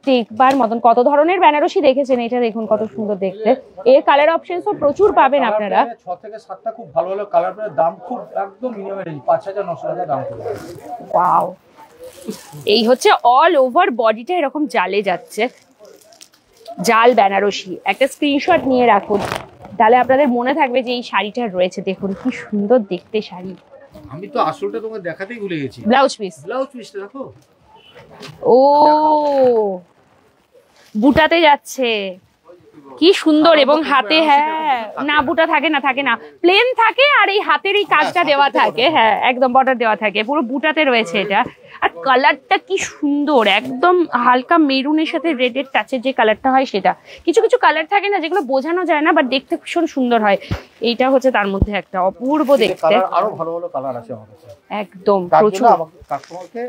দেখবার মতন। কত ধরনের বেনারসি দেখেছেন, এটা দেখুন কত সুন্দর দেখতে। এর কালার অপশনস তো প্রচুর পাবেন আপনারা। 6 থেকে 7টা খুব ভালো ভালো কালার পাবে, দাম খুব একদম মিনিমাম রেঞ্জ, 5,900 টাকা দাম পড়বে। ওয়াও, এই হচ্ছে অল ওভার বডিটা এরকম জালে যাচ্ছে, জাল বেনারসি। একটা স্ক্রিনশট নিয়ে রাখুন, তাহলে আপনাদের মনে থাকবে যে এই শাড়িটা রয়েছে। দেখুন কি সুন্দর দেখতে শাড়ি। আমি তো আসলটা তোমাকে দেখাতেই ভুলে গেছি। ব্লাউজ পিস, ব্লাউজ পিসটা দেখো, ও বুটাতে যাচ্ছে, কি সুন্দর, এবং হাতে হ্যাঁ না বুটা থাকে না প্লেন থাকে, আর এই হাতের এই কাজটা দেওয়া থাকে, হ্যাঁ একদম বর্ডার দেওয়া থাকে, পুরো বুটাতে রয়েছে এটা। আর কালারটা কি সুন্দর, একদম হালকা মেরুনের সাথে রেডের টাচের যে কালারটা হয় সেটা। কিছু কিছু কালার থাকে না যেগুলো বোঝানো যায় না, বাট দেখতে ভীষণ সুন্দর হয়। এইটা হচ্ছে তার মধ্যে একটা অপূর্ব দেখতে। আরো ভালো ভালো কালার আছে আমাদের কাছে, একদম প্রচুর। কাস্টমারকে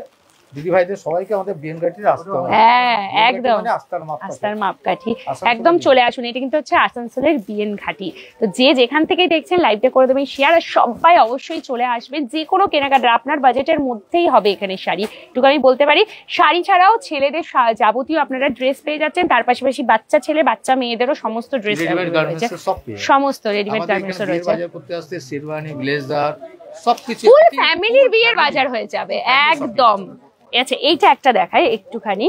দিদি ভাইদের সবাইকে আমাদের বিএনকাঠিতে আসতে হবে। হ্যাঁ একদম মানে আস্তার মাপকাঠি, একদম চলে আসুন। এটা কিন্তু হচ্ছে আসানসোলের বিএনঘাটি। তো যে যেখান থেকে দেখছেন লাইভটা করে দেবেন শেয়ার, আর সবাই অবশ্যই চলে আসবেন। যে কোনো কেনাকাটা আপনার বাজেটের মধ্যেই হবে এখানে শাড়ি। একটু আমি বলতে পারি শাড়ি ছাড়াও ছেলেদের যাবতীয় আপনারা ড্রেস পেয়ে যাচ্ছেন, তার পাশাপাশি বাচ্চা ছেলে বাচ্চা মেয়েদেরও সমস্ত ড্রেস রয়েছে, সমস্ত রেডিমেড গার্মেন্টসও রয়েছে। বাজার করতে আসতে শেরওয়ানি, ব্লেজার সবকিছু ফুল ফ্যামিলির বিয়ের বাজার হয়ে যাবে একদম। আচ্ছা এইটা একটা দেখাই একটুখানি,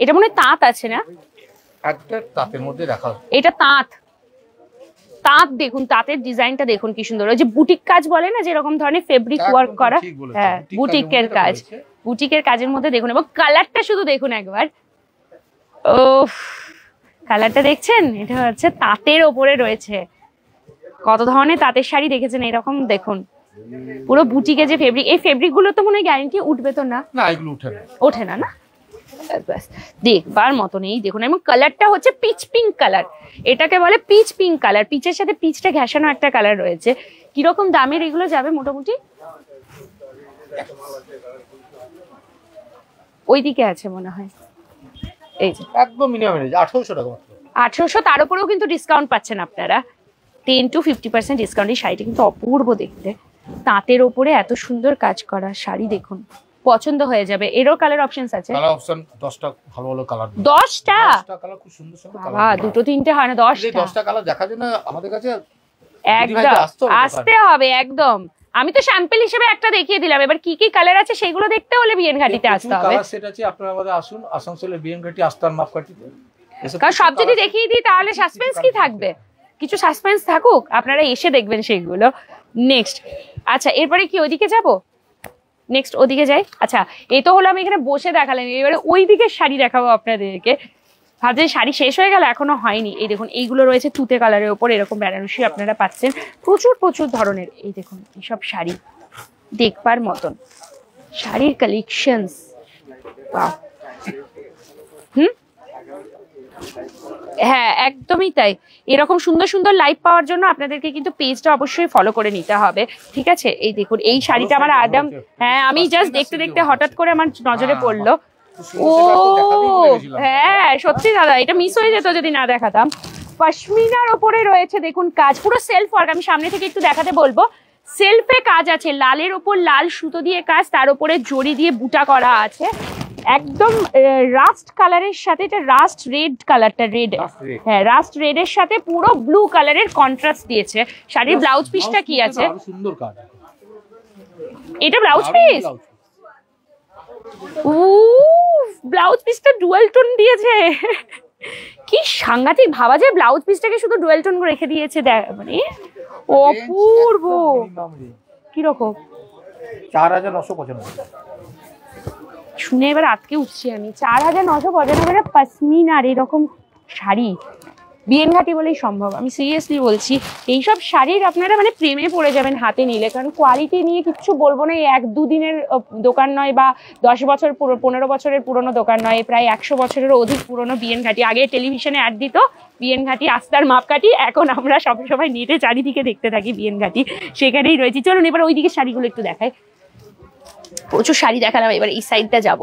এটা মনে হয় তাঁত আছে না, একটা তাঁতের মধ্যে রাখা, এটা তাঁত। তাঁত দেখুন, তাঁতের ডিজাইনটা দেখুন কি সুন্দর, ওই যে বুটিক কাজ বলে না যেরকম ধরনের ফেব্রিক ওয়ার্ক করা, হ্যাঁ বুটিকের কাজ, বুটিকের কাজের মধ্যে দেখুন। এবং কালারটা শুধু দেখুন একবার, ও কালারটা দেখছেন, এটা হচ্ছে তাঁতের ওপরে রয়েছে। কত ধরনের তাঁতের শাড়ি দেখেছেন এরকম, দেখুন পুরো বুটিকে যে ফেব্রিক, এই ফেব্রিক গুলো তো মনে হয় গ্যারান্টি উঠবে তো না? না এগুলো ওঠে না, না দেখবার মতো নেই দেখুন। এবং কালারটা হচ্ছে পিচ পিঙ্ক কালার, এটাকে বলে পিচ পিঙ্ক কালার, পিচের সাথে পিচটা ঘেঁষানো একটা কালার রয়েছে। কিরকম দামের এগুলো যাবে মোটামুটি? ওইদিকে আছে মনে হয়, এই যে একদম মিনিমাম 1800 টাকা মাত্র। 1800, তার উপরেও কিন্তু ডিসকাউন্ট পাচ্ছেন আপনারা, 10 to 50% ডিসকাউন্ট। এই শাড়িটা কিন্তু অপূর্ব দেখতে, তাঁতের ওপরে এত সুন্দর কাজ করা শাড়ি দেখুন, পছন্দ হয়ে যাবে। এরও কালার অপশনস আছে, কালার অপশন 10টা ভালো ভালো কালার, 10টা কালার খুব সুন্দর সুন্দর কালার। বাবা দুটো তিনটে হয় না, 10টা কালার দেখার জন্য আমাদের কাছে একদম আসতে হবে একদম। আমি তো স্যাম্পল হিসেবে একটা দেখিয়ে দিলাম, এবার কি কি কালার আছে সেগুলো দেখতে হলে বিএনঘাটিতে আসতে হবে। কালার সেট আছে, আপনারা আমাদের আসুন আসানসোলের বিএনঘাটি আস্তার মাপকাঠিতে। কারণ সব যদি দেখিয়ে দিই তাহলে সাসপেন্স কি থাকবে, কিছু সাসপেন্স থাকুক, আপনারা এসে দেখবেন সেগুলো। নেক্সট আচ্ছা এরপরে কি ওইদিকে যাব? নেক্সট ওদিকে যাই। আচ্ছা এই তো হলো আমি এখানে বসে দেখালাম, এবারে ওই দিকের শাড়ি দেখাবো আপনাদেরকে। ভাবছি শাড়ি শেষ হয়ে গেল, এখনো হয়নি। এই দেখুন এইগুলো রয়েছে তুতে কালারের ওপর, এরকম বেনারসি আপনারা পাচ্ছেন প্রচুর প্রচুর ধরনের। এই দেখুন এইসব শাড়ি দেখবার মতন শাড়ির কালেকশনস, হ্যাঁ একদমই তাই। এরকম সুন্দর সুন্দর লাইভ পাওয়ার জন্য আপনাদেরকে কিন্তু পেজটা অবশ্যই ফলো করে নিতে হবে, ঠিক আছে? এই দেখুন এই শাড়িটা আমার আদম, হ্যাঁ আমি জাস্ট দেখতে দেখতে হঠাৎ করে আমার নজরে পড়লো। ও হ্যাঁ সত্যি দাদা, এটা মিস হয়ে যেত যদি না দেখাতাম। পশমিনার ওপরে রয়েছে দেখুন কাজ, পুরো সেলফ ওয়ার্ক। আমি সামনে থেকে একটু দেখাতে বলবো, সেলফে কাজ আছে, লালের ওপর লাল সুতো দিয়ে কাজ, তার উপরে জড়ি দিয়ে বুটা করা আছে, একদম রাস্ট কালারের সাথে, এটা রাস্ট রেড কালারটা, রেড, হ্যাঁ রাস্ট রেড এর সাথে পুরো ব্লু কালারের কন্ট্রাস্ট দিয়েছে। শাড়ির ব্লাউজ পিসটা কি আছে? সুন্দর কাজ, এটা ব্লাউজ পিস, ও ব্লাউজ পিসটা ডুয়াল টোন দিয়েছে, কি সাংঘাতিক। ভাবা যায় ব্লাউজ পিসটাকে শুধু ডুয়াল টোন রেখে দিয়েছে, মানে অপূর্ব। কিরকম? 4995। শুনে এবার আটকে উঠছি আমি, 4995 পশমিনার এরকম শাড়ি বিএনঘাটি বলেই সম্ভব, আমি সিরিয়াসলি বলছি। এইসব শাড়ির আপনারা মানে প্রেমে পড়ে যাবেন হাতে নিলে, কারণ কোয়ালিটি নিয়ে কিচ্ছু বলবো না। এই 1-2 দিনের দোকান নয়, বা 10 বছর 15 বছরের পুরনো দোকান নয়, প্রায় 100 বছরেরও অধিক পুরনো বিএনঘাটি। আগে টেলিভিশনে অ্যাড দিত বিএনঘাটি আস্তার মাপকাঠি, এখন আমরা সবসময় নেটে চারিদিকে দেখতে থাকি বিএনঘাটি, সেখানেই রয়েছি। চলুন এবার ওইদিকে শাড়িগুলো একটু দেখাই। প্রচুর শাড়ি দেখালাম, এবার এই সাইডটা যাব,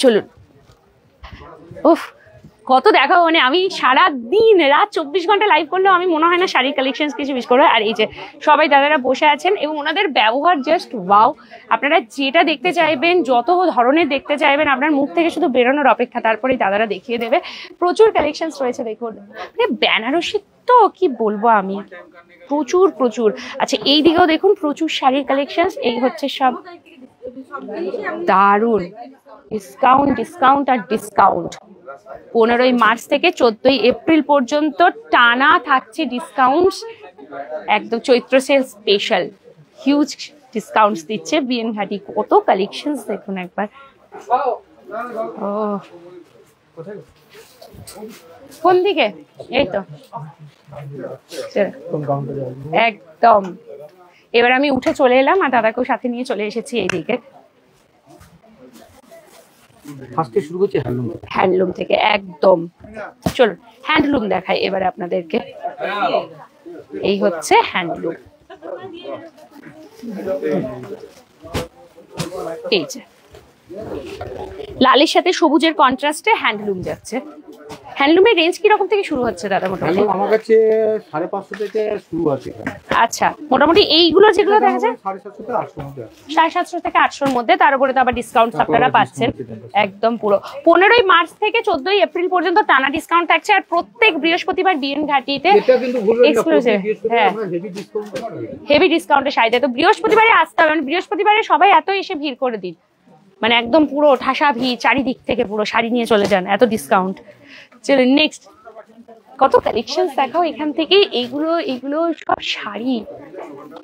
চলুন। উফ কত দেখাবো, মানে আমি সারা দিন রাত 24 ঘন্টা লাইভ করলেও আমি মনে হয় না শাড়ির কালেকশন কিছু মিস করবো। আর এই যে সবাই দাদারা বসে আছেন এবং ওনাদের ব্যবহার জাস্ট ওয়াও। আপনারা যেটা দেখতে চাইবেন, যত ধরনের দেখতে চাইবেন, আপনার মুখ থেকে শুধু বেরোনোর অপেক্ষা, তারপরেই দাদারা দেখিয়ে দেবে। প্রচুর কালেকশন রয়েছে দেখুন, মানে বেনারসি তো কি বলবো আমি, প্রচুর প্রচুর। আচ্ছা এই দিকেও দেখুন প্রচুর শাড়ির কালেকশন। এই হচ্ছে সব দারুন ডিসকাউন্ট, ডিসকাউন্ট আর ডিসকাউন্ট। 15ই মার্চ থেকে 14ই এপ্রিল পর্যন্ত টানা থাকছে ডিসকাউন্ট, একদম চৈত্র সেল স্পেশাল হিউজ ডিসকাউন্টস দিচ্ছে বিএনঘাটি। কত কালেকশনস দেখুন একবার। ও কোন দিকে? এই তো একদম। এবার আমি উঠে চলে এলাম আর দাদাকেও সাথে নিয়ে চলে এসেছি এইদিকে। ফার্স্টে শুরু করছি হ্যান্ডলুম থেকে, একদম। চলো হ্যান্ডলুম দেখাই এবারে আপনাদেরকে। এই হচ্ছে হ্যান্ডলুম। এই যে লালের সাথে সবুজের কন্ট্রাস্টে হ্যান্ডলুম যাচ্ছে। হ্যান্ডলুমের রেঞ্জ কি রকম থেকে শুরু হচ্ছে দাদা? মোটামুটি আমার কাছে 550 থেকে শুরু আছে। আচ্ছা, মোটামুটি এইগুলো যেগুলো দেখা যায় 750 থেকে 800 মধ্যে, তার উপরে তো আবার ডিসকাউন্ট আপনারা পাচ্ছেন একদম পুরো। 15ই মার্চ থেকে 14ই এপ্রিল পর্যন্ত টানা ডিসকাউন্ট থাকছে। আর প্রত্যেক বৃহস্পতিবার বিএন ঘাটিতে এক্সক্লুসিভ, হ্যাঁ, হেভি ডিসকাউন্টে শাড়ি দেয়। তো বৃহস্পতিবারে আসতে হবে, বৃহস্পতিবারে সবাই এত এসে ভিড় করে দিন, মানে একদম পুরো ঠাসা ভিড়, চারিদিক থেকে পুরো শাড়ি নিয়ে চলে যান, এত ডিসকাউন্ট। চলো নেক্সট, কত কালেকশন দেখাও এখান থেকে। এগুলো সব শাড়ি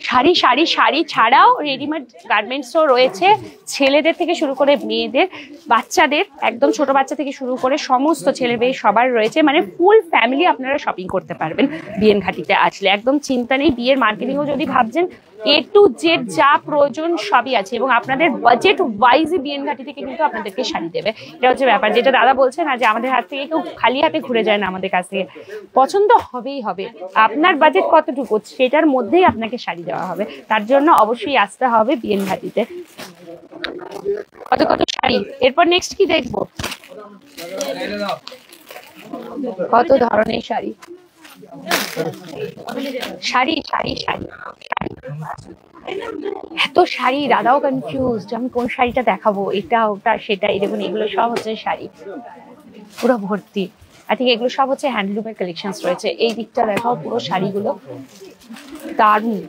শাড়ি শাড়ি শাড়ি ছাড়াও রেডিমেড গার্মেন্টসও রয়েছে, ছেলেদের থেকে শুরু করে মেয়েদের, বাচ্চাদের, একদম ছোট বাচ্চা থেকে শুরু করে সমস্ত ছেলে মেয়ে সবার রয়েছে। মানে ফুল ফ্যামিলি আপনারা শপিং করতে পারবেন বিএন ঘাটিতে আসলে, একদম চিন্তা নেই। বিয়ের মার্কেটিংও যদি ভাবছেন, A to Z যা প্রয়োজন সবই আছে, এবং আপনাদের বাজেট ওয়াইজ বিএন ঘাটি থেকে কিন্তু আপনাদেরকে শাড়ি দেবে। এটা হচ্ছে ব্যাপার, যেটা দাদা বলছেন না যে আমাদের হাত থেকে কেউ খালি হাতে ঘুরে যায় না, আমাদের কাছ থেকে পছন্দ হবেই হবে। আপনার বাজেট কতটুকু সেটার মধ্যেই আপনাকে শাড়ি দেওয়া হবে, তার জন্য অবশ্যই আসতে হবে বিএন ঘাটিতে। কত কত শাড়ি। এরপর নেক্সট কি দেখবো? কত ধরনের শাড়ি, শাড়ি শাড়ি শাড়ি এত শাড়ি, দাদাও কনফিউজ আমি কোন শাড়িটা দেখাবো, এটা ওটা সেটা। এই দেখুন, এগুলো সব হচ্ছে শাড়ি পুরো ভর্তি। আই থিঙ্ক এগুলো সব হচ্ছে হ্যান্ডলুমের কালেকশন রয়েছে। এই দিকটা দেখাও, পুরো শাড়িগুলো দারুণ,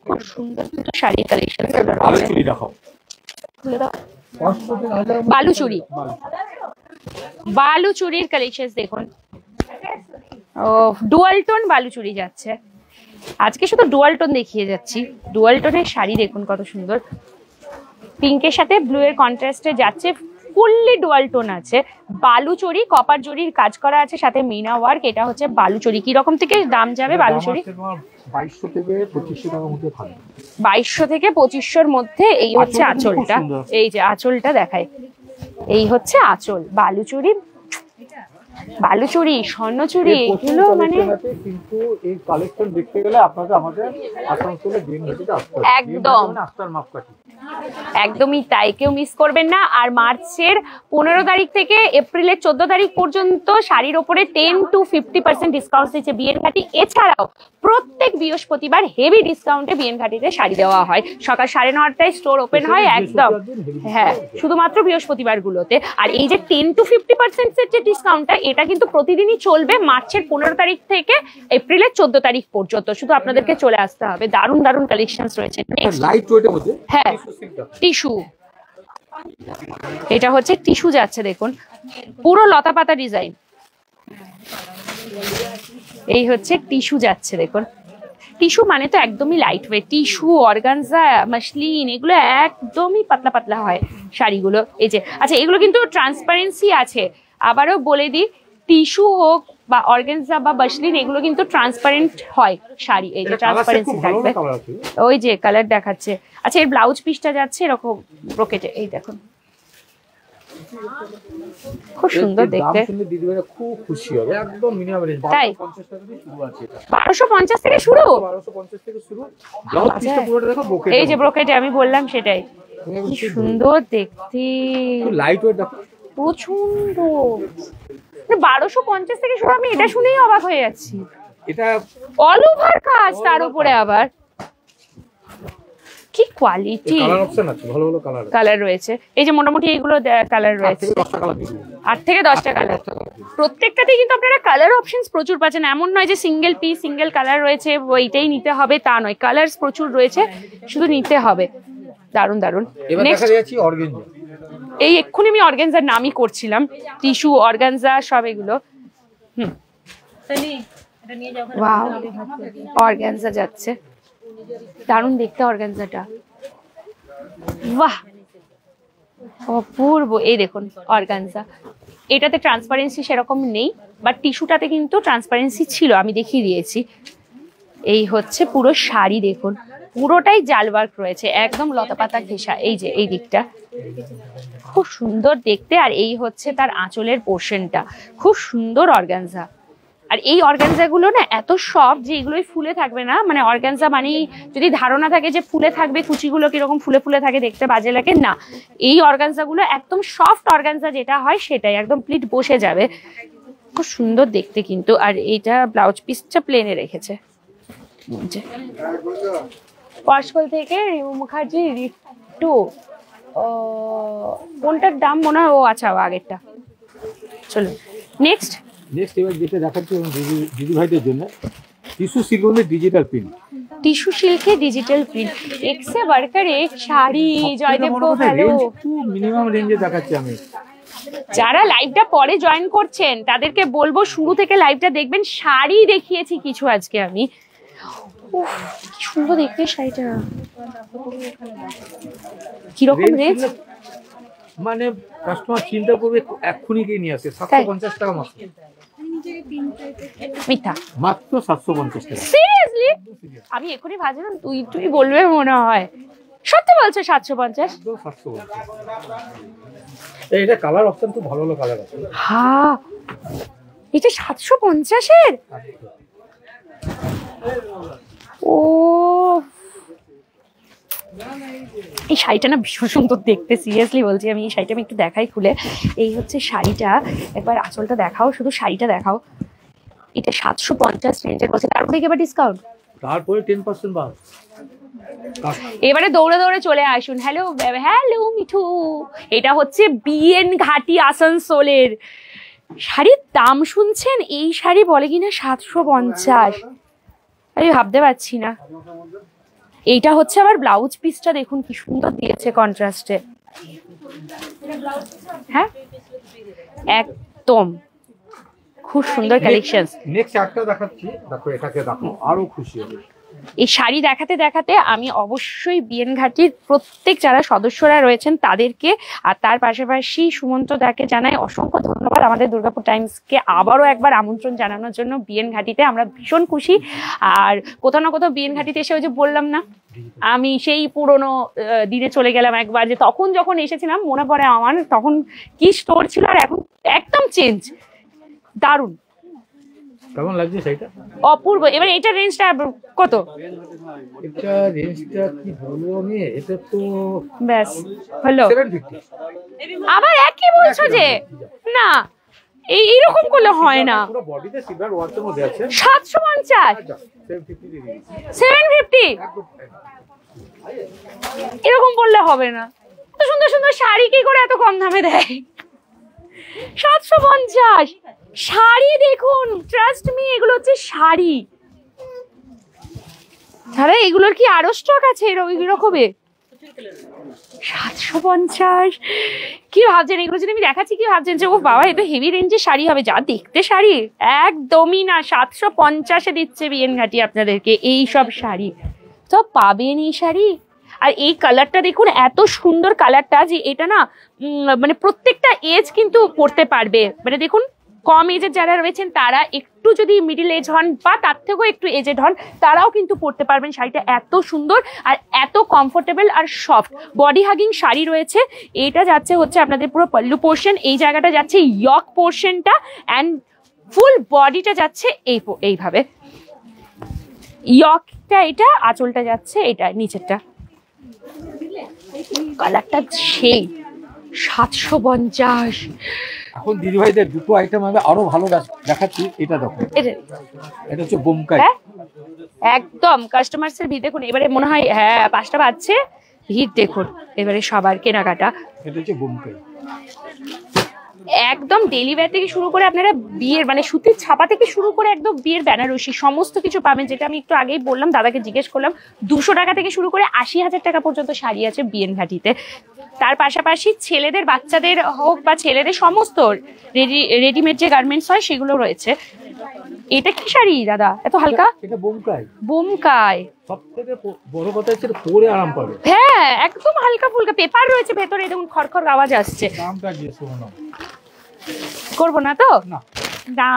খুব সুন্দর সুন্দর শাড়ি কালেকশন। বালুচুরি, বালুচুরির কালেকশন দেখুন। ও ডুয়াল টোন বালুচুরি যাচ্ছে আজকে, শুধু ডুয়াল টোন দেখিয়ে যাচ্ছি। ডুয়াল টোনের শাড়ি দেখুন কত সুন্দর, পিঙ্কের সাথে ব্লু এর কন্ট্রাস্টে যাচ্ছে, ফুললি ডুয়াল টোন আছে। বালুচুরি কপার জরির কাজ করা আছে, সাথে মিনা ওয়ার্ক। এটা হচ্ছে বালুচুরি। কি রকম থেকে দাম যাবে বালুচুরি? 2200 থেকে 2500 টাকার মধ্যে থাকবে। 2200 থেকে 2500 মধ্যে। এই হচ্ছে আঁচলটা, এই যে আঁচলটা দেখায়, এই হচ্ছে আঁচল। বালুচুরি, বালুচুরি, স্বর্ণচুরি, এগুলো মানে কিন্তু এই কালেকশন দেখতে গেলে আপনাদের আমাদের আসানসোলে বিএন ঘাটিতে আসতে হবে। একদম আস্তার মাপকাঠি, একদমই তাই, কেউ মিস করবেন না। আর মার্চের 15 তারিখ থেকে এপ্রিলের 14 তারিখ পর্যন্ত শাড়ির ওপরে 10 to 50% ডিসকাউন্ট দিচ্ছে বিএন ঘাটি। এছাড়াও প্রত্যেক বৃহস্পতিবার হেভি ডিসকাউন্টে বিএন ঘাটিতে শাড়ি দেওয়া হয়। সকাল 9:30টায় স্টোর ওপেন হয় একদম, হ্যাঁ, শুধুমাত্র বৃহস্পতিবার গুলোতে। আর এই যে 10 to 50% যে ডিসকাউন্টটা, এটা কিন্তু প্রতিদিনই চলবে মার্চের 15 তারিখ থেকে এপ্রিলের 14 তারিখ পর্যন্ত। শুধু আপনাদেরকে চলে আসতে হবে। দারুণ দারুণ কালেকশন রয়েছে। লাইট ওয়েটের মধ্যে, হ্যাঁ, টিস্যু, এটা হচ্ছে টিস্যু যাচ্ছে দেখুন, পুরো লতা পাতা ডিজাইন। এই হচ্ছে টিস্যু যাচ্ছে দেখুন। টিস্যু মানে তো একদমই light weight. Tissue, organza, muslin, এগুলো একদমই পাতলা পাতলা হয় শাড়িগুলো। এই যে, আচ্ছা, এগুলো কিন্তু ট্রান্সপারেন্সি আছে। আবারও বলে দিই, টিস্যু হোক বা অর্গানজা বা মাসলিন, এগুলো কিন্তু ট্রান্সপারেন্ট হয় শাড়ি। এই যে ট্রান্সপারেন্সি থাকবে, ওই যে কালার দেখাচ্ছে। আচ্ছা, এর ব্লাউজ পিসটা যাচ্ছে এরকম ব্রোকেটে, এই দেখুন, খুব সুন্দর দেখতে। খুব খুশি হবে, একদম মিনিমাম রেঞ্জ। তাই 1250 টাকা থেকে শুরু আছে। 1250 থেকে শুরু, 1250 থেকে শুরু। ব্লাউজ পিসটা পুরোটা দেখো ব্রোকেট, এই যে ব্রোকেটে, আমি বললাম সেটাই, কি সুন্দর দেখতে, লাইট ওয়েট দেখো প্রচন্ড। 1250 থেকে শুরু, আমি এটা শুনেই অবাক হয়ে যাচ্ছি। এটা অল ওভার কাজ, তার উপরে আবার কি কোয়ালিটি। কালার অপশন আছে, ভালো ভালো কালার আছে, কালার রয়েছে। এই যে মোটামুটি এগুলো কালার রয়েছে 8 থেকে 10টা কালার। প্রত্যেকটাতেই কিন্তু আপনারা কালার অপশনস প্রচুর পাচ্ছেন। এমন নয় যে সিঙ্গেল পিস সিঙ্গেল কালার রয়েছে ওইটাই নিতে হবে, তা নয়। কালারস প্রচুর রয়েছে, শুধু নিতে হবে। দারুন দারুন। এবার দেখা যাচ্ছে অর্গানজা। এই এক্ষুনি আমি অর্গানজার নামই করছিলাম, টিস্যু, অর্গানজা সব এগুলো। ওয়াও, অর্গানজা যাচ্ছে, দারুণ দেখতে অর্গানজাটা। বাহ, অপূর্ব। এই দেখুন অর্গানজা, এটাতে ট্রান্সপারেন্সি সেরকম নেই, বাট টিস্যুটাতে কিন্তু ট্রান্সপারেন্সি ছিল, আমি দেখিয়ে দিয়েছি। এই হচ্ছে পুরো শাড়ি, দেখুন পুরোটাই জাল ওয়ার্ক রয়েছে, একদম লতাপাতা ঘেঁষা। এই যে এই দিকটা খুব সুন্দর দেখতে, আর এই হচ্ছে তার আঁচলের পোর্শনটা, খুব সুন্দর অর্গানজা। আর এই অর্গানজা গুলো না এত সফট যে এগুলোই ফুলে থাকবে না, মানে অর্গানজা মানেই যদি ধারণা থাকে যে ফুলে থাকবে, কুচিগুলো কিরকম ফুলে ফুলে থাকে দেখতে বাজে লাগে, না, এই অর্গানজা গুলো একদম সফট অর্গানজা যেটা হয় সেটাই, একদম প্লিট বসে যাবে, খুব সুন্দর দেখতে কিন্তু। আর এইটা ব্লাউজ পিসটা প্লেনে রেখেছে। পরশকল থেকে রিমু মুখার্জি রিটু, কোনটার দাম মনে হয়, ও আচ্ছা আগেরটা। চলুন নেক্সট এবার যেটা দেখাচ্ছি দিদি ভাইদের জন্য টিস্যু সিল্কের ডিজিটাল প্রিন্ট। টিস্যু সিল্কে ডিজিটাল প্রিন্ট, এক্সে ওয়ার্কার এক শাড়ি। জয়দেব হ্যালো, মিনিমাম রেঞ্জে দেখাচ্ছি আমি। যারা লাইভটা পরে জয়েন করছেন তাদেরকে বলবো শুরু থেকে লাইভটা দেখবেন, শাড়ি দেখিয়েছি কিছু আজকে আমি। কি সুন্দর দেখতে শাড়িটা, কিরকম রেঞ্জ? মানে কাস্টমার চিন্তা করবে এক্ষুনি গিয়ে নিয়ে আসে 750 টাকা মাত্র। মিথ্যা, মাত্র 750 টাকা। সিরিয়াসলি? আমি এখনই ভাবছিলাম তুই বলবে মনে হয়। সত্যি বলছো 750? একদম 750। এটা কালার অপশন খুব ভালো ভালো কালার আছে। হ্যাঁ, এটা 750-এর? ও, এই শাড়িটা না ভীষণ সুন্দর দেখতে, সিরিয়াসলি বলছি। আমি এই শাড়িটা আমি একটু দেখাই খুলে। এই হচ্ছে শাড়িটা, একবার আঁচলটা দেখাও, শুধু শাড়িটা দেখাও। এটা 750 রেঞ্জের করছে, তারপরে এবার ডিসকাউন্ট, তারপরে 10% বাদ। এবারে দৌড়ে দৌড়ে চলে আসুন। হ্যালো হ্যালো মিঠু, এটা হচ্ছে বিএন ঘাটি আসানসোলের শাড়ির দাম শুনছেন, এই শাড়ি বলে কিনা 750, আমি ভাবতে পারছি না। এইটা হচ্ছে আবার ব্লাউজ পিসটা দেখুন কি সুন্দর দিয়েছে কন্ট্রাস্টে। হ্যাঁ একদম খুব সুন্দর কালেকশন। নেক্সট একটা দেখাচ্ছি, দেখো এটাকে দেখো, আরো খুশি হবে। এই শাড়ি দেখাতে দেখাতে আমি অবশ্যই বিএন ঘাটির প্রত্যেক যারা সদস্যরা রয়েছেন তাদেরকে, আর তার পাশাপাশি সুমন্ত দাকে জানাই অসংখ্য ধন্যবাদ আমাদের দুর্গাপুর টাইমসকে আবারও একবার আমন্ত্রণ জানানোর জন্য বিএন ঘাটিতে। আমরা ভীষণ খুশি। আর কোথাও না কোথাও বিএন ঘাটিতে এসে ওই যে বললাম না, আমি সেই পুরনো দিনে চলে গেলাম একবার, যে তখন যখন এসেছিলাম মনে পড়ে আমার তখন কি স্টোর ছিল, আর এখন একদম চেঞ্জ। দারুণ, কেমন লাগছে সেটা? অপূর্ব। এবার এটা রেঞ্জটা কত? এটা রেঞ্জটা কি বলবো আমি, এটা তো ব্যাস হলো। 750। আবার একই বলছো যে না, এইরকম করলে হয় না। পুরো বডিতে সিলভার ওয়ার্কের মধ্যে আছে। 750, 750 দিয়ে দিন। 750 এরকম করলে হবে না। এত সুন্দর সুন্দর শাড়ি কি করে এত কম দামে দেয়? 750 শাড়ি দেখুন, ট্রাস্ট মি, এগুলো হচ্ছে শাড়ি। তাহলে এগুলোর কি আরো স্টক আছে এরকমে? 750 কি ভাবছেন? এগুলো যদি আমি দেখাচ্ছি কি ভাবছেন যে ও বাবা এ তো হেভি রেঞ্জের শাড়ি হবে? যা দেখতে শাড়ি, একদমই না। 750-এ দিচ্ছে বিএন ঘাটি আপনাদেরকে এই সব শাড়ি। তো পাবেন এই শাড়ি। আর এই কালারটা দেখুন, এত সুন্দর কালারটা যে এটা না মানে প্রত্যেকটা এজ কিন্তু পরতে পারবে। মানে দেখুন, কম এজের যারা রয়েছেন তারা, একটু যদি মিডিল এজ হন বা তার থেকেও একটু এজেড হন, তারাও কিন্তু পরতে পারবেন। শাড়িটা এত সুন্দর আর এত কমফোর্টেবল আর সফট, বডি হাগিং শাড়ি রয়েছে। এটা যাচ্ছে হচ্ছে আপনাদের পুরো পল্লু পোর্শন, এই জায়গাটা যাচ্ছে ইয়ক পোর্শনটা, অ্যান্ড ফুল বডিটা যাচ্ছে এইভাবে ইয়কটা, এটা আঁচলটা যাচ্ছে এটা নিচেরটা। কালারটা সেই 750। এখন দিদি ভাইদের দুটো আইটেম আমি আরো ভালো দেখাচ্ছি। এটা দেখো, এটা হচ্ছে বোমকাই। হ্যাঁ একদম কাস্টমার্সের ভিড় দেখুন। এবারে মনে হয় হ্যাঁ 5টা বাজছে, ভিড় দেখুন এবারে সবার কেনাকাটা। এটা হচ্ছে বোমকাই, একদম ডেলি ওয়্যার থেকে শুরু করে আপনারা বিয়ের মানে সুতির ছাপা থেকে শুরু করে একদম বিয়ের বেনারসি সমস্ত কিছু পাবেন। যেটা আমি একটু আগেই বললাম, দাদাকে জিজ্ঞেস করলাম, 200 টাকা থেকে শুরু করে 80,000 টাকা পর্যন্ত শাড়ি আছে বিএন ঘাটিতে। তার পাশাপাশি ছেলেদের, বাচ্চাদের হোক বা ছেলেদের সমস্ত রেডিমেড যে গার্মেন্টস হয় সেগুলো রয়েছে। এটা কি শাড়ি দাদা এত হালকা? এটা বোমকাই। বোমকাই সবথেকে বড় কথা হচ্ছে পরে আরাম পাবে। হ্যাঁ একদম হালকা ফুলকা, পেপার রয়েছে ভেতরে, দেখুন খড়খড় আওয়াজ আসছে। দামটা জিজ্ঞেস করো না। করবো না তো? না না।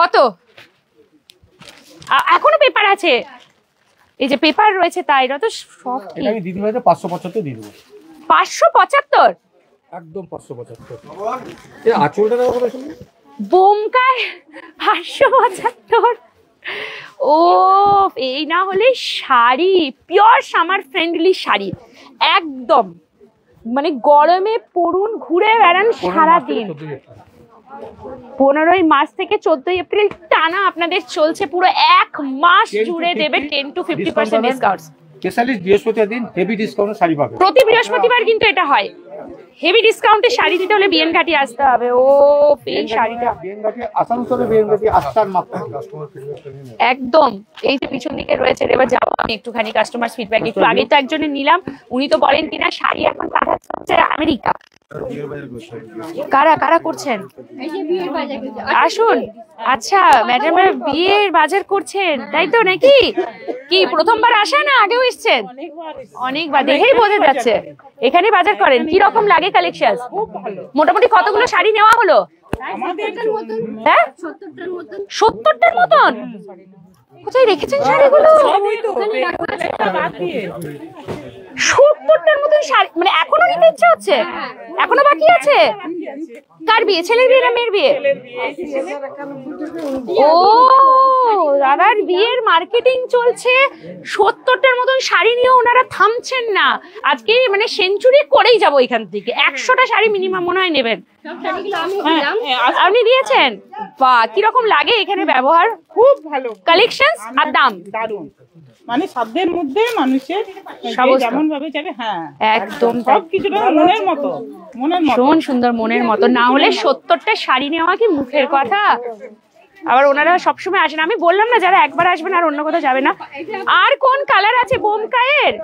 কত? এখনো পেপার আছে, এই যে পেপার রয়েছে তাই না তো সব। এটা আমি দিদি ভাইতে 575 দিয়ে দেবো। 575? একদম 575। এই আঁচলটা দেখো কত সুন্দর। বোমকায় 575। ও এই না হলে sari, pure summer friendly sari একদম, মানে গরমে পরুন, ঘুরে বেড়ান সারাদিন। 15ই মার্চ থেকে 14ই এপ্রিল টানা আপনাদের চলছে, পুরো এক মাস জুড়ে দেবে 10 to 50% ডিসকাউন্ট। স্পেশালি বৃহস্পতিবার দিন হেভি ডিসকাউন্টে শাড়ি পাবে। প্রতি বৃহস্পতিবার কিন্তু এটা হয়। হেভি ডিসকাউন্টে শাড়ি দিতে হলে বিএন ঘাটি আসতে হবে। ও এই শাড়িটা বিএন ঘাটি, আসানসোলে বিএন ঘাটি আস্তার মাত্র কাস্টমার ফিডব্যাক একদম। এই যে পিছন দিকে রয়েছে, এবার যাবো আমি একটুখানি কাস্টমার ফিডব্যাক। একটু আগে তো একজনের নিলাম, উনি তো বলেন কিনা শাড়ি এখন পাঠাচ্ছে হচ্ছে আমেরিকা। কারা কারা করছেন? আসুন। আচ্ছা ম্যাডাম বিয়ের বাজার করছেন তাই তো নাকি? কি প্রথমবার আসা না আগেও এসেছেন? অনেকবার, দেখেই বোঝা যাচ্ছে। এখানে বাজার করেন, কি রকম লাগে কালেকশন? মোটামুটি কতগুলো শাড়ি নেওয়া হলো? হ্যাঁ 70টার মতন। কোথায় রেখেছেন শাড়িগুলো? 70টার মতন শাড়ি, মানে এখনো নিতে ইচ্ছা হচ্ছে? এখনো বাকি আছে? কার বিয়ে, ছেলের বিয়ে না মেয়ের বিয়ে? ও দাদার বিয়ের মার্কেটিং চলছে, 70টার মতন শাড়ি নিয়ে ওনারা থামছেন না। আজকে মানে সেঞ্চুরি করেই যাবো এখান থেকে। 100টা শাড়ি মিনিমাম মনে হয় নেবেন। আপনি দিয়েছেন? বাহ, কিরকম লাগে এখানে ব্যবহার? খুব ভালো কালেকশন আর দাম দারুণ, মানে সাধ্যের মধ্যে মানুষের যেমন ভাবে যাবে। হ্যাঁ একদম সবকিছুটা মনের মতো, মনের মতো ভীষণ সুন্দর, মনের মতো। না হলে 70টা শাড়ি নেওয়া কি মুখের কথা? আবার ওনারা সবসময় আসেন, আমি বললাম না যারা একবার আসবেন আর অন্য কোথাও যাবে না। আর কোন কালার আছে বোমকায়ের?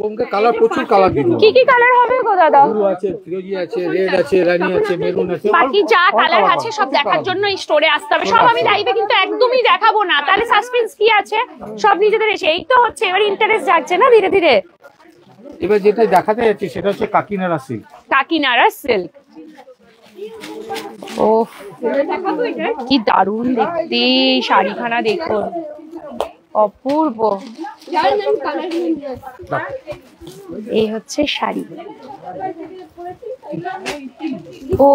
বোমকাই কালার প্রচুর কালার দিব। কি কি কালার হবে গো দাদা? ব্লু আছে, ফিরোজি আছে, রেড আছে, রানী আছে, মেরুন আছে, বাকি যা কালার আছে সব দেখার জন্য এই স্টোরে আসতে হবে। সব আমি লাইভে কিন্তু একদমই দেখাবো না, তাহলে সাসপেন্স কি আছে? সব নিজেদের এসে এই তো হচ্ছে, এবার ইন্টারেস্ট যাচ্ছে না ধীরে ধীরে। এবার যেটা দেখাতে যাচ্ছে সেটা হচ্ছে কাকিনাড়া সিল্ক। কাকিনাড়া সিল্ক, ও কি দারুণ দেখতে শাড়িখানা, দেখুন অপূর্ব। এই হচ্ছে শাড়ি। ও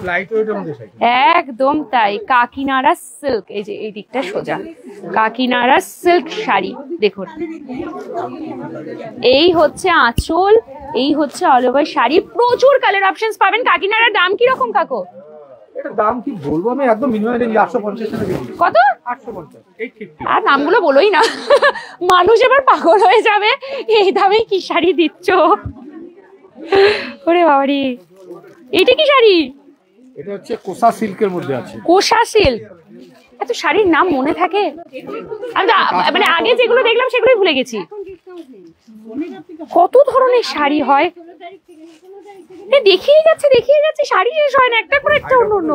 লাইট ওয়েটের মধ্যে শাড়ি, একদম তাই, কাকিনাড়া সিল্ক। এই যে এই দিকটা সোজা, কাকিনাড়া সিল্ক শাড়ি দেখুন। এই হচ্ছে আঁচল, এই হচ্ছে অল ওভার শাড়ি, প্রচুর কালার অপশনস পাবেন। কাকিনাড়ার দাম কি রকম কাকু? এটা দাম কি বলবো আমি, একদম মিনিমাম রেঞ্জ 850 টাকা দিয়ে দিই। কত? 850, 850। আর নামগুলো বলোই না, মানুষ এবার পাগল হয়ে যাবে, এই দামে কি শাড়ি দিচ্ছ? ওরে বাবারি, এটা কি শাড়ি? এটা হচ্ছে কোসা সিল্কের মধ্যে আছে। কোসা সিল্ক। এত শাড়ির নাম মনে থাকে? আমি তো মানে আগে যেগুলো দেখলাম সেগুলোই ভুলে গেছি। কত ধরনের শাড়ি হয়, দেখিয়ে যাচ্ছে শাড়ি শেষ হয় না, একটা করে একটা অন্য অন্য।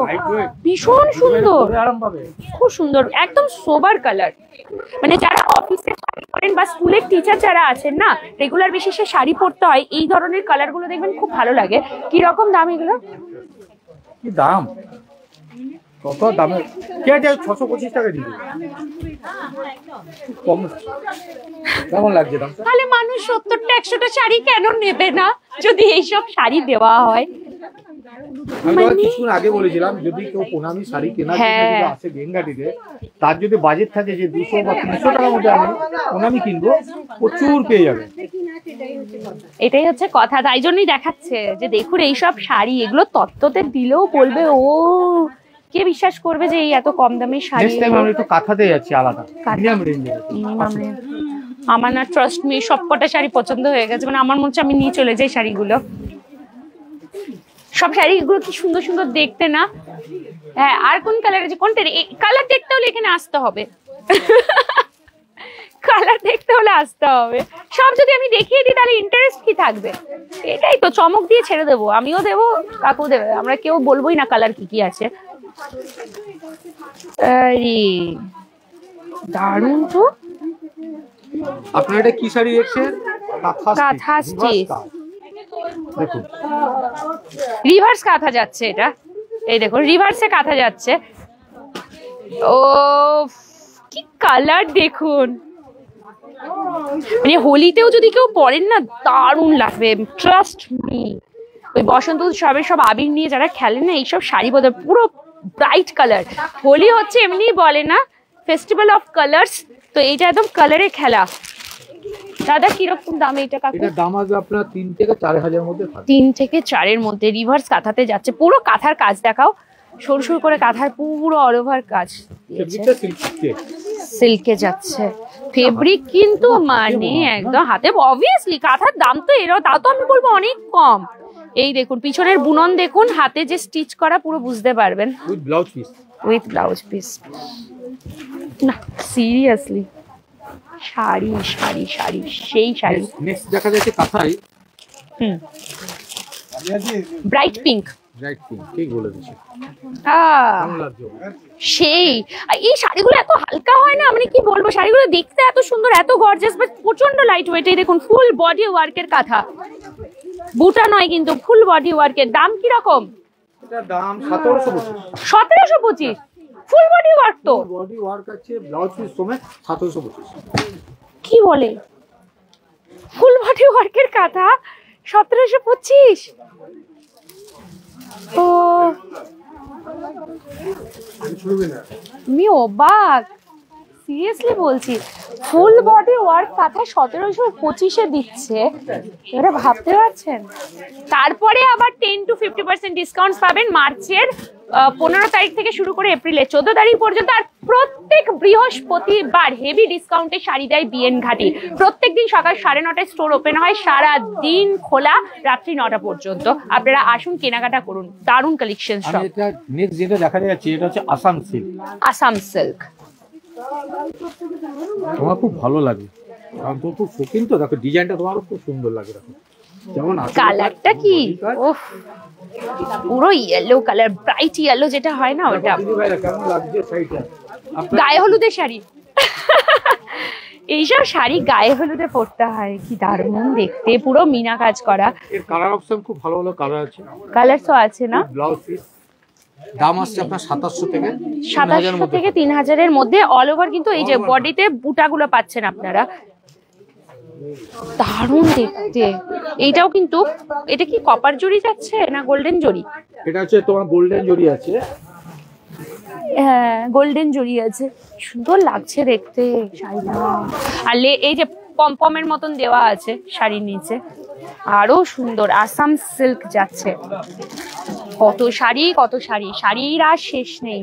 ভীষণ সুন্দর, আরাম পাবে, খুব সুন্দর, একদম সোবার কালার। মানে যারা অফিসে করেন বা স্কুলের টিচার যারা আছেন না, রেগুলার বেসিসে শাড়ি পরতে হয়, এই ধরনের কালার গুলো দেখবেন খুব ভালো লাগে। কি রকম দাম এগুলো? কি দাম? কত দামে? কে আছে? 625 টাকা দিবে। কম কেমন লাগছে দাম? তাহলে মানুষ 70টা 100টা শাড়ি কেন নেবে না যদি এইসব শাড়ি দেওয়া হয়? আমি তো কিছুক্ষণ আগে বলেছিলাম যদি কেউ প্রণামী শাড়ি কেনার জন্য যদি আসে বেঙ্গাটিতে, তার যদি বাজেট থাকে যে 200 বা 300 টাকার মধ্যে আমি প্রণামী কিনবো, প্রচুর পেয়ে যাবে। এটাই হচ্ছে কথা, তাই জন্যই দেখাচ্ছে যে দেখুন এইসব শাড়ি, এগুলো তত্ত্বতে দিলেও বলবে ও, কে বিশ্বাস করবে যে এই এত কম দামের শাড়ি? নেক্সট টাইম আমরা একটু কাঁথাতে যাচ্ছি আলাদা মিডিয়াম রেঞ্জে। আমার না ট্রাস্ট মি সবকটা শাড়ি পছন্দ হয়ে গেছে, মানে আমার মনে হচ্ছে আমি নিয়ে চলে যাই শাড়িগুলো। সব শাড়িগুলো কি সুন্দর সুন্দর দেখতে না? হ্যাঁ, আর কোন কালার আছে? কোনটা কালার দেখতে হলে এখানে আসতে হবে, কালার দেখতে হলে আসতে হবে। সব যদি আমি দেখিয়ে দিই তাহলে ইন্টারেস্ট কি থাকবে? এটাই তো, চমক দিয়ে ছেড়ে দেবো, আমিও দেবো, কাকু দেবে, আমরা কেউ বলবোই না কালার কি কি আছে। আরে দারুণ তো। আপনার এটা কি শাড়ি দেখছেন? কাঁথা স্টিচ, দেখুন রিভার্স কাঁথা যাচ্ছে এটা, এই দেখুন রিভার্সে কাঁথা যাচ্ছে। ও কি কালার দেখুন, মানে হোলিতেও যদি কেউ পরেন না দারুণ লাগবে, ট্রাস্ট মি। ওই বসন্ত উৎসবের সব আবির নিয়ে যারা খেলেন না এইসব শাড়ি বোধ পুরো ব্রাইট কালার। হোলি হচ্ছে এমনি বলে না ফেস্টিভ্যাল অফ কালার্স, তো এইটা একদম কালারে খেলা। দাদা কিরকম দাম এটা কাকু? এটা দাম আছে আপনার 3 থেকে 4,000 এর মধ্যে থাকে। 3 থেকে 4 মধ্যে রিভার্স কাঁথাতে যাচ্ছে। পুরো কাঁথার কাজ দেখাও, সরু সরু করে কাঁথার পুরো অল ওভার কাজ, সিল্কে যাচ্ছে ফেব্রিক কিন্তু মানে একদম হাতে। অবভিয়াসলি কাঁথার দাম তো এরও, তাও তো আমি বলবো অনেক কম। এই দেখুন পিছনের বুনন দেখুন, হাতে যে স্টিচ করা পুরো বুঝতে পারবেন। With blouse piece, with blouse piece. না সিরিয়াসলি শাড়ি শাড়ি শাড়ি সেই শাড়ি। নেক্সট দেখা যাচ্ছে কাঁথাই ব্রাইট পিঙ্ক, ব্রাইট পিঙ্ক, ঠিক বলে দিচ্ছি। সেই এই শাড়িগুলো এত হালকা হয় না, মানে কি বলবো, শাড়িগুলো দেখতে এত সুন্দর, এত গর্জিয়াস, বাট প্রচন্ড লাইট ওয়েট। এই দেখুন ফুল বডি ওয়ার্কের কাঁথা, বুটা নয় কিন্তু ফুল বডি ওয়ার্কের। দাম কি রকম? এটা দাম 1725। 1725 ফুল বডি ওয়ার্ক তো? বডি ওয়ার্ক আছে ব্লাউজ পিস সমেত 1725। কি বলে ফুল বডি ওয়ার্কের কাঁথা 1725? ও আমি অবাক, সিরিয়াসলি বলছি, ফুল বডি ওয়ার্ক কাঁথা 1725-এ দিচ্ছে, এটা ভাবতে পারছেন? তারপরে আবার 10 to 50% ডিসকাউন্ট পাবেন মার্চের 15 তারিখ থেকে শুরু করে এপ্রিলের 14 তারিখ পর্যন্ত। আর প্রত্যেক বৃহস্পতিবার হেভি ডিসকাউন্টে শাড়ি দেয় বিএন ঘাটি। প্রত্যেকদিন সকাল 9:30টায় স্টোর ওপেন হয়, সারা দিন খোলা, রাত্রি 9টা পর্যন্ত। আপনারা আসুন কেনাকাটা করুন, দারুণ কালেকশন সব। এটা নেক্সট যেটা দেখা যাচ্ছে এটা হচ্ছে আসাম সিল্ক। আসাম সিল্ক আমার খুব ভালো লাগে, কারণ তো খুব শৌখিন তো, দেখো ডিজাইনটা তোমার খুব সুন্দর লাগে। দেখো যেমন কালারটা কি, ওহ পুরো ইয়েলো কালার, ব্রাইট ইয়েলো যেটা হয় না ওটা। কেমন লাগছে শাড়িটা? গায়ে হলুদের শাড়ি এইসব শাড়ি গায়ে হলুদে পরতে হয়, কি দারুণ দেখতে, পুরো মিনা কাজ করা। এর কালার অপশন খুব ভালো ভালো কালার আছে, কালার তো আছে না? ব্লাউজ পিস দাম আসছে আপনার 2700 থেকে 2700 থেকে 3000-এর মধ্যে অল ওভার। কিন্তু এই যে বডিতে বুটাগুলো পাচ্ছেন আপনারা, দারুণ দেখতে। এইটাও কিন্তু, এটা কি কপার জড়ি যাচ্ছে না গোল্ডেন জড়ি? এটা হচ্ছে তোমার গোল্ডেন জড়ি আছে। হ্যাঁ গোল্ডেন জড়ি আছে, সুন্দর লাগছে দেখতে শাড়িটা। আর এই যে পমপমের মতন দেওয়া আছে শাড়ির নিচে, আরো সুন্দর। আসাম সিল্ক যাচ্ছে, কত শাড়ি কত শাড়ি, শাড়ির আর শেষ নেই।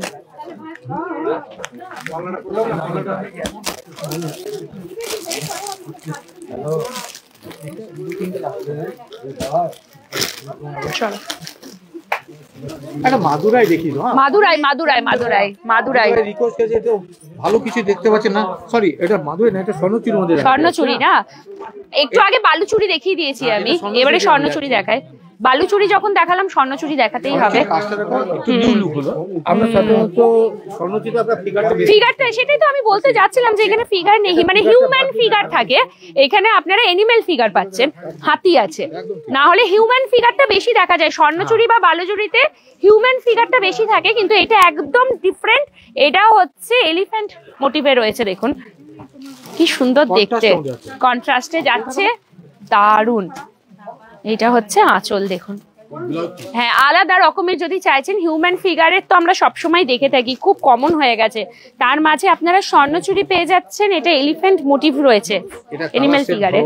চলো একটা মাদুরাই দেখি তো। মাদুরাই মাদুরাই মাদুরাই মাদুরাই রিকোয়েস্ট আছে তো, ভালো কিছু দেখতে পাচ্ছেন না? সরি এটা মাদুরাই না, এটা স্বর্ণচুরির মধ্যে। স্বর্ণচুরি না, একটু আগে বালুচুরি দেখিয়ে দিয়েছি আমি, এবারে স্বর্ণচুরি দেখায়। বালুচুরি যখন দেখালাম স্বর্ণচুরি দেখাতেই হবে। ফিগারটা সেটাই তো আমি বলতে যাচ্ছিলাম যে এখানে ফিগার নেই, মানে হিউম্যান ফিগার থাকে, এখানে আপনারা এনিম্যাল ফিগার পাচ্ছেন, হাতি আছে। না হলে হিউম্যান ফিগারটা বেশি দেখা যায় স্বর্ণচুরি বা বালুচুরিতে, হিউম্যান ফিগারটা বেশি থাকে, কিন্তু এটা একদম ডিফারেন্ট। এটা হচ্ছে এলিফ্যান্ট মোটিভে রয়েছে, দেখুন কি সুন্দর দেখতে, কন্ট্রাস্টে যাচ্ছে, দারুণ। এটা হচ্ছে আঁচল দেখুন, হ্যাঁ আলাদা রকমের যদি চাইছেন। হিউম্যান ফিগারের তো আমরা সবসময় দেখে থাকি, খুব কমন হয়ে গেছে, তার মাঝে আপনারা স্বর্ণচুরি পেয়ে যাচ্ছেন। এটা এলিফ্যান্ট মোটিভ রয়েছে এনিম্যাল ফিগারে।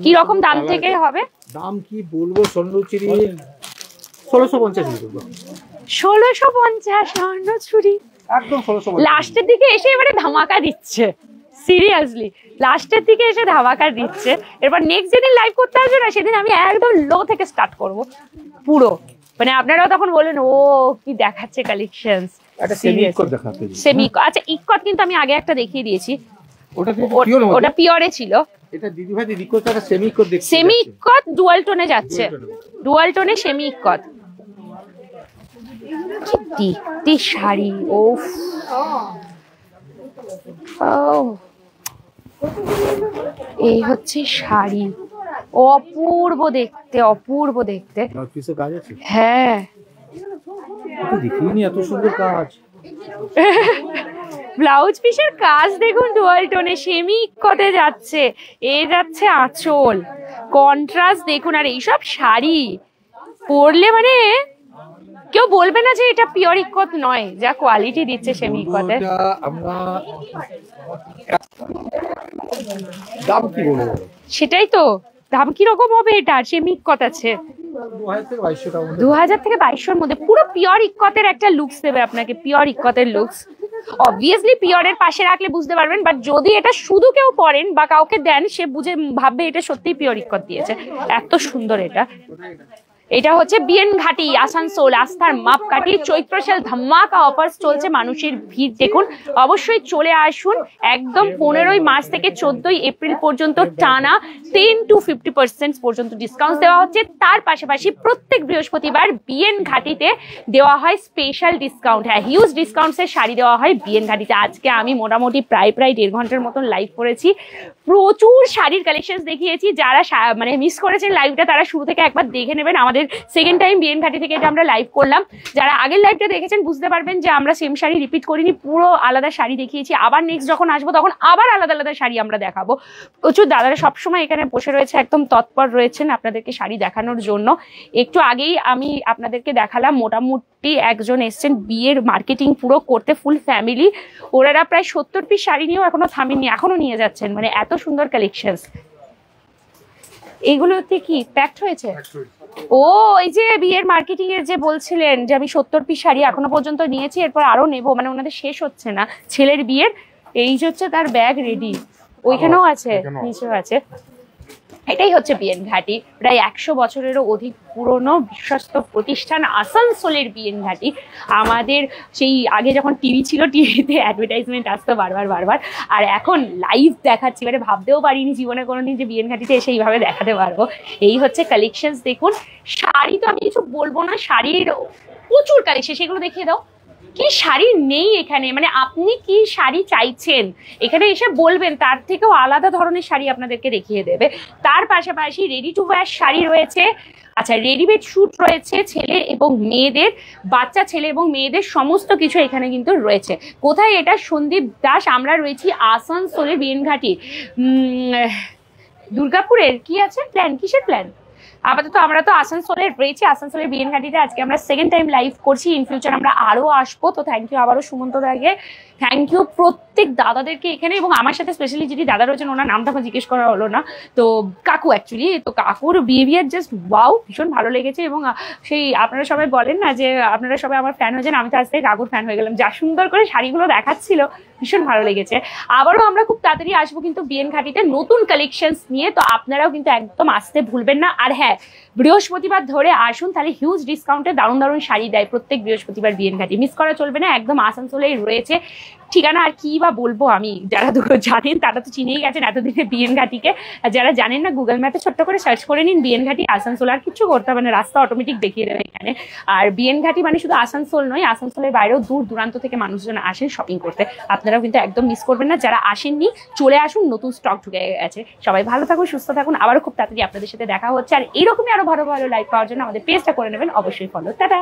কি রকম দাম থেকে হবে? দাম কি বলবো, স্বর্ণচুরি 1650 1650 স্বর্ণচুরি একদম 1650। লাস্টের দিকে এসে এবারে ধামাকা দিচ্ছে, সিরিয়াসলি লাস্টের দিকে এসে ধামাকা দিচ্ছে। এরপর নেক্সট যেদিন লাইভ করতে আসবে না, সেদিন আমি একদম লো থেকে স্টার্ট করব পুরো, মানে আপনারাও তখন বলবেন ও কি দেখাচ্ছে কালেকশনস। এটা সেমি ইকট দেখাতে, সেমি আচ্ছা ইকট কিন্তু আমি আগে একটা দেখিয়ে দিয়েছি, ওটা পিওরে ছিল। এটা দিদি ভাই রিকোয়েস্ট একটা সেমি ইকট দেখতে, সেমি ইকট ডুয়াল টোনে যাচ্ছে, ডুয়াল টোনে সেমি ইকট। কি দেখতে শাড়ি, ও এই হচ্ছে শাড়ি, অপূর্ব দেখতে, অপূর্ব দেখতে। হ্যাঁ দেখিনি এত সুন্দর কাজ। ব্লাউজ পিসের কাজ দেখুন, ডুয়াল টোনে, সেমি ইক্কতে যাচ্ছে, এ যাচ্ছে আঁচল, কন্ট্রাস্ট দেখুন। আর এইসব শাড়ি পরলে মানে কেউ বলবে না যে এটা পিওর ইক্কত নয়, যা কোয়ালিটি দিচ্ছে সেমি ইক্কতে। আমরা দাম কি বলবো, সেটাই তো, দাম কিরকম হবে এটা? সেমি ইক্কত আছে 2000 থেকে 2200-র মধ্যে, পুরো পিওর ইক্কতের একটা লুকস দেবে আপনাকে, পিওর ইক্কতের লুকস। অবভিয়াসলি পিওরের পাশে রাখলে বুঝতে পারবেন, বাট যদি এটা শুধু কেউ পরেন বা কাউকে দেন, সে বুঝে ভাববে এটা সত্যিই পিওর ইক্কত দিয়েছে। এত সুন্দর এটা। এটা হচ্ছে বিএন ঘাটি, আসানসোল, আস্থার মাপকাঠি। চৈত্র সেল ধামাকা অফার্স চলছে, মানুষের ভিড় দেখুন। অবশ্যই চলে আসুন, একদম 15ই মার্চ থেকে 14ই এপ্রিল পর্যন্ত টানা 10 to 50% পর্যন্ত ডিসকাউন্ট দেওয়া হচ্ছে। তার পাশাপাশি প্রত্যেক বৃহস্পতিবার বিএন ঘাটিতে দেওয়া হয় স্পেশাল ডিসকাউন্ট। হ্যাঁ, হিউজ ডিসকাউন্টসের শাড়ি দেওয়া হয় বিএন ঘাটিতে। আজকে আমি মোটামুটি প্রায় 1.5 ঘন্টার মতন লাইভ করেছি, প্রচুর শাড়ির কালেকশন দেখিয়েছি। যারা মানে মিস করেছেন লাইভটা, তারা শুরু থেকে একবার দেখে নেবেন। আমাদের সেকেন্ড টাইম বিএন ঘাটি থেকে এটা আমরা লাইভ করলাম। যারা আগের লাইভটা দেখেছেন বুঝতে পারবেন যে আমরা সেম শাড়ি রিপিট করিনি, পুরো আলাদা শাড়ি দেখিয়েছি। আবার নেক্সট যখন আসবো তখন আবার আলাদা আলাদা শাড়ি আমরা দেখাবো। প্রচুর দাদারা সবসময় এখানে বসে রয়েছে, একদম তৎপর রয়েছেন আপনাদেরকে শাড়ি দেখানোর জন্য। একটু আগেই আমি আপনাদেরকে দেখালাম, মোটামুটি একজন এসছেন বিয়ের মার্কেটিং পুরো করতে, ফুল ফ্যামিলি। ওনারা প্রায় 70 পিস শাড়ি নিয়েও এখনো থামেননি, এখনো নিয়ে যাচ্ছেন। মানে এত সুন্দর কালেকশন। এগুলোতে কি প্যাকড হয়েছে? ও, এই যে বিয়ের মার্কেটিং এর যে বলছিলেন যে আমি 70 পিস শাড়ি এখনো পর্যন্ত নিয়েছি, এরপর আরো নেবো, মানে ওনাদের শেষ হচ্ছে না ছেলের বিয়ের। এই যে হচ্ছে তার ব্যাগ রেডি, ওইখানেও আছে, নিচেও আছে। এটাই হচ্ছে বিএন ঘাটি, প্রায় 100 বছরেরও অধিক পুরনো বিশ্বস্ত প্রতিষ্ঠান আসানসোলের বিএন ঘাটি। আমাদের সেই আগে যখন টিভি ছিল, টিভিতে অ্যাডভার্টাইজমেন্ট আসতো বারবার, আর এখন লাইভ দেখাচ্ছি। মানে ভাবতেও পারিনি জীবনে কোনোদিন যে বিএন ঘাটিতে এসে এইভাবে দেখাতে পারবো। এই হচ্ছে কালেকশনস দেখুন। শাড়ি তো আমি কিছু বলবো না, শাড়ির প্রচুর কালেকশন, সেগুলো দেখিয়ে দাও। কি শাড়ি নেই এখানে, মানে আপনি কি শাড়ি চাইছেন এখানে এসে বলবেন, তার থেকেও আলাদা ধরনের শাড়ি আপনাদেরকে দেখিয়ে দেবে। তার পাশাপাশি রেডি টু ওয়্যার শাড়ি রয়েছে, আচ্ছা রেডিমেড স্যুট রয়েছে, ছেলে এবং মেয়েদের, বাচ্চা ছেলে এবং মেয়েদের সমস্ত কিছু এখানে কিন্তু রয়েছে। কোথায় এটা? সন্দীপ দাস। আমরা রয়েছি আসানসোলের বিএন ঘাটি। দুর্গাপুরের কি আছে প্ল্যান? কিসের প্ল্যান? আপাতত আমরা তো আসানসোলের রয়েছি, আসানসোলের বিএন ঘাটিতে আজকে আমরা সেকেন্ড টাইম লাইভ করছি। ইন ফিউচার আমরা আরো আসবো। তো থ্যাংক ইউ আবারও সুমন্ত দাকে, থ্যাংক ইউ প্রত্যেক দাদাদেরকে এখানে, এবং আমার সাথে স্পেশালি যিনি দাদা রয়েছেন ওনার নামটা আমার জিজ্ঞেস করা হলো না, তো কাকু অ্যাকচুয়ালি। তো কাকুর বিহেভিয়ার জাস্ট ওয়াও, ভীষণ ভালো লেগেছে। এবং সেই আপনারা সবাই বলেন না যে আপনারা সবাই আমার ফ্যান হয়েছেন, আমি তো আজ থেকে কাকুর ফ্যান হয়ে গেলাম। যা সুন্দর করে শাড়িগুলো দেখাচ্ছিল, ভীষণ ভালো লেগেছে। আবারও আমরা খুব তাড়াতাড়ি আসবো কিন্তু বিএন ঘাটিতে নতুন কালেকশনস নিয়ে, তো আপনারাও কিন্তু একদম আসতে ভুলবেন না। আর হ্যাঁ, বৃহস্পতিবার ধরে আসুন, তাহলে হিউজ ডিসকাউন্টে দারুণ দারুণ শাড়ি দেয় প্রত্যেক বৃহস্পতিবার বিএন ঘাটি, মিস করা চলবে না। একদম আসানসোলেই রয়েছে। ঠিকানা আর কি বা বলবো আমি, যারা জানেন তারা তো চিনেই গেছেন এতদিনে বিএন ঘাটিকে। আর যারা জানেন না, গুগল ম্যাপে ছোট্ট করে সার্চ করে নিন বিএন ঘাটি আসানসোল, আর কিছু করতে হবে না, রাস্তা অটোমেটিক দেখিয়ে দেবে এখানে। আর বিএন ঘাটি মানে শুধু আসানসোল নয়, আসানসোলের বাইরেও দূর দূরান্ত থেকে মানুষজন আসেন শপিং করতে। আপনারাও কিন্তু একদম মিস করবেন না। যারা আসেননি চলে আসুন, নতুন স্টক ঢুকে গেছে। সবাই ভালো থাকুন, সুস্থ থাকুন, আবারও খুব তাড়াতাড়ি আপনাদের সাথে দেখা হচ্ছে। আর এরকমই আরো ভালো ভালো লাইভ পাওয়ার জন্য আমাদের পেজটা করে নেবেন অবশ্যই ফলো। টাটা।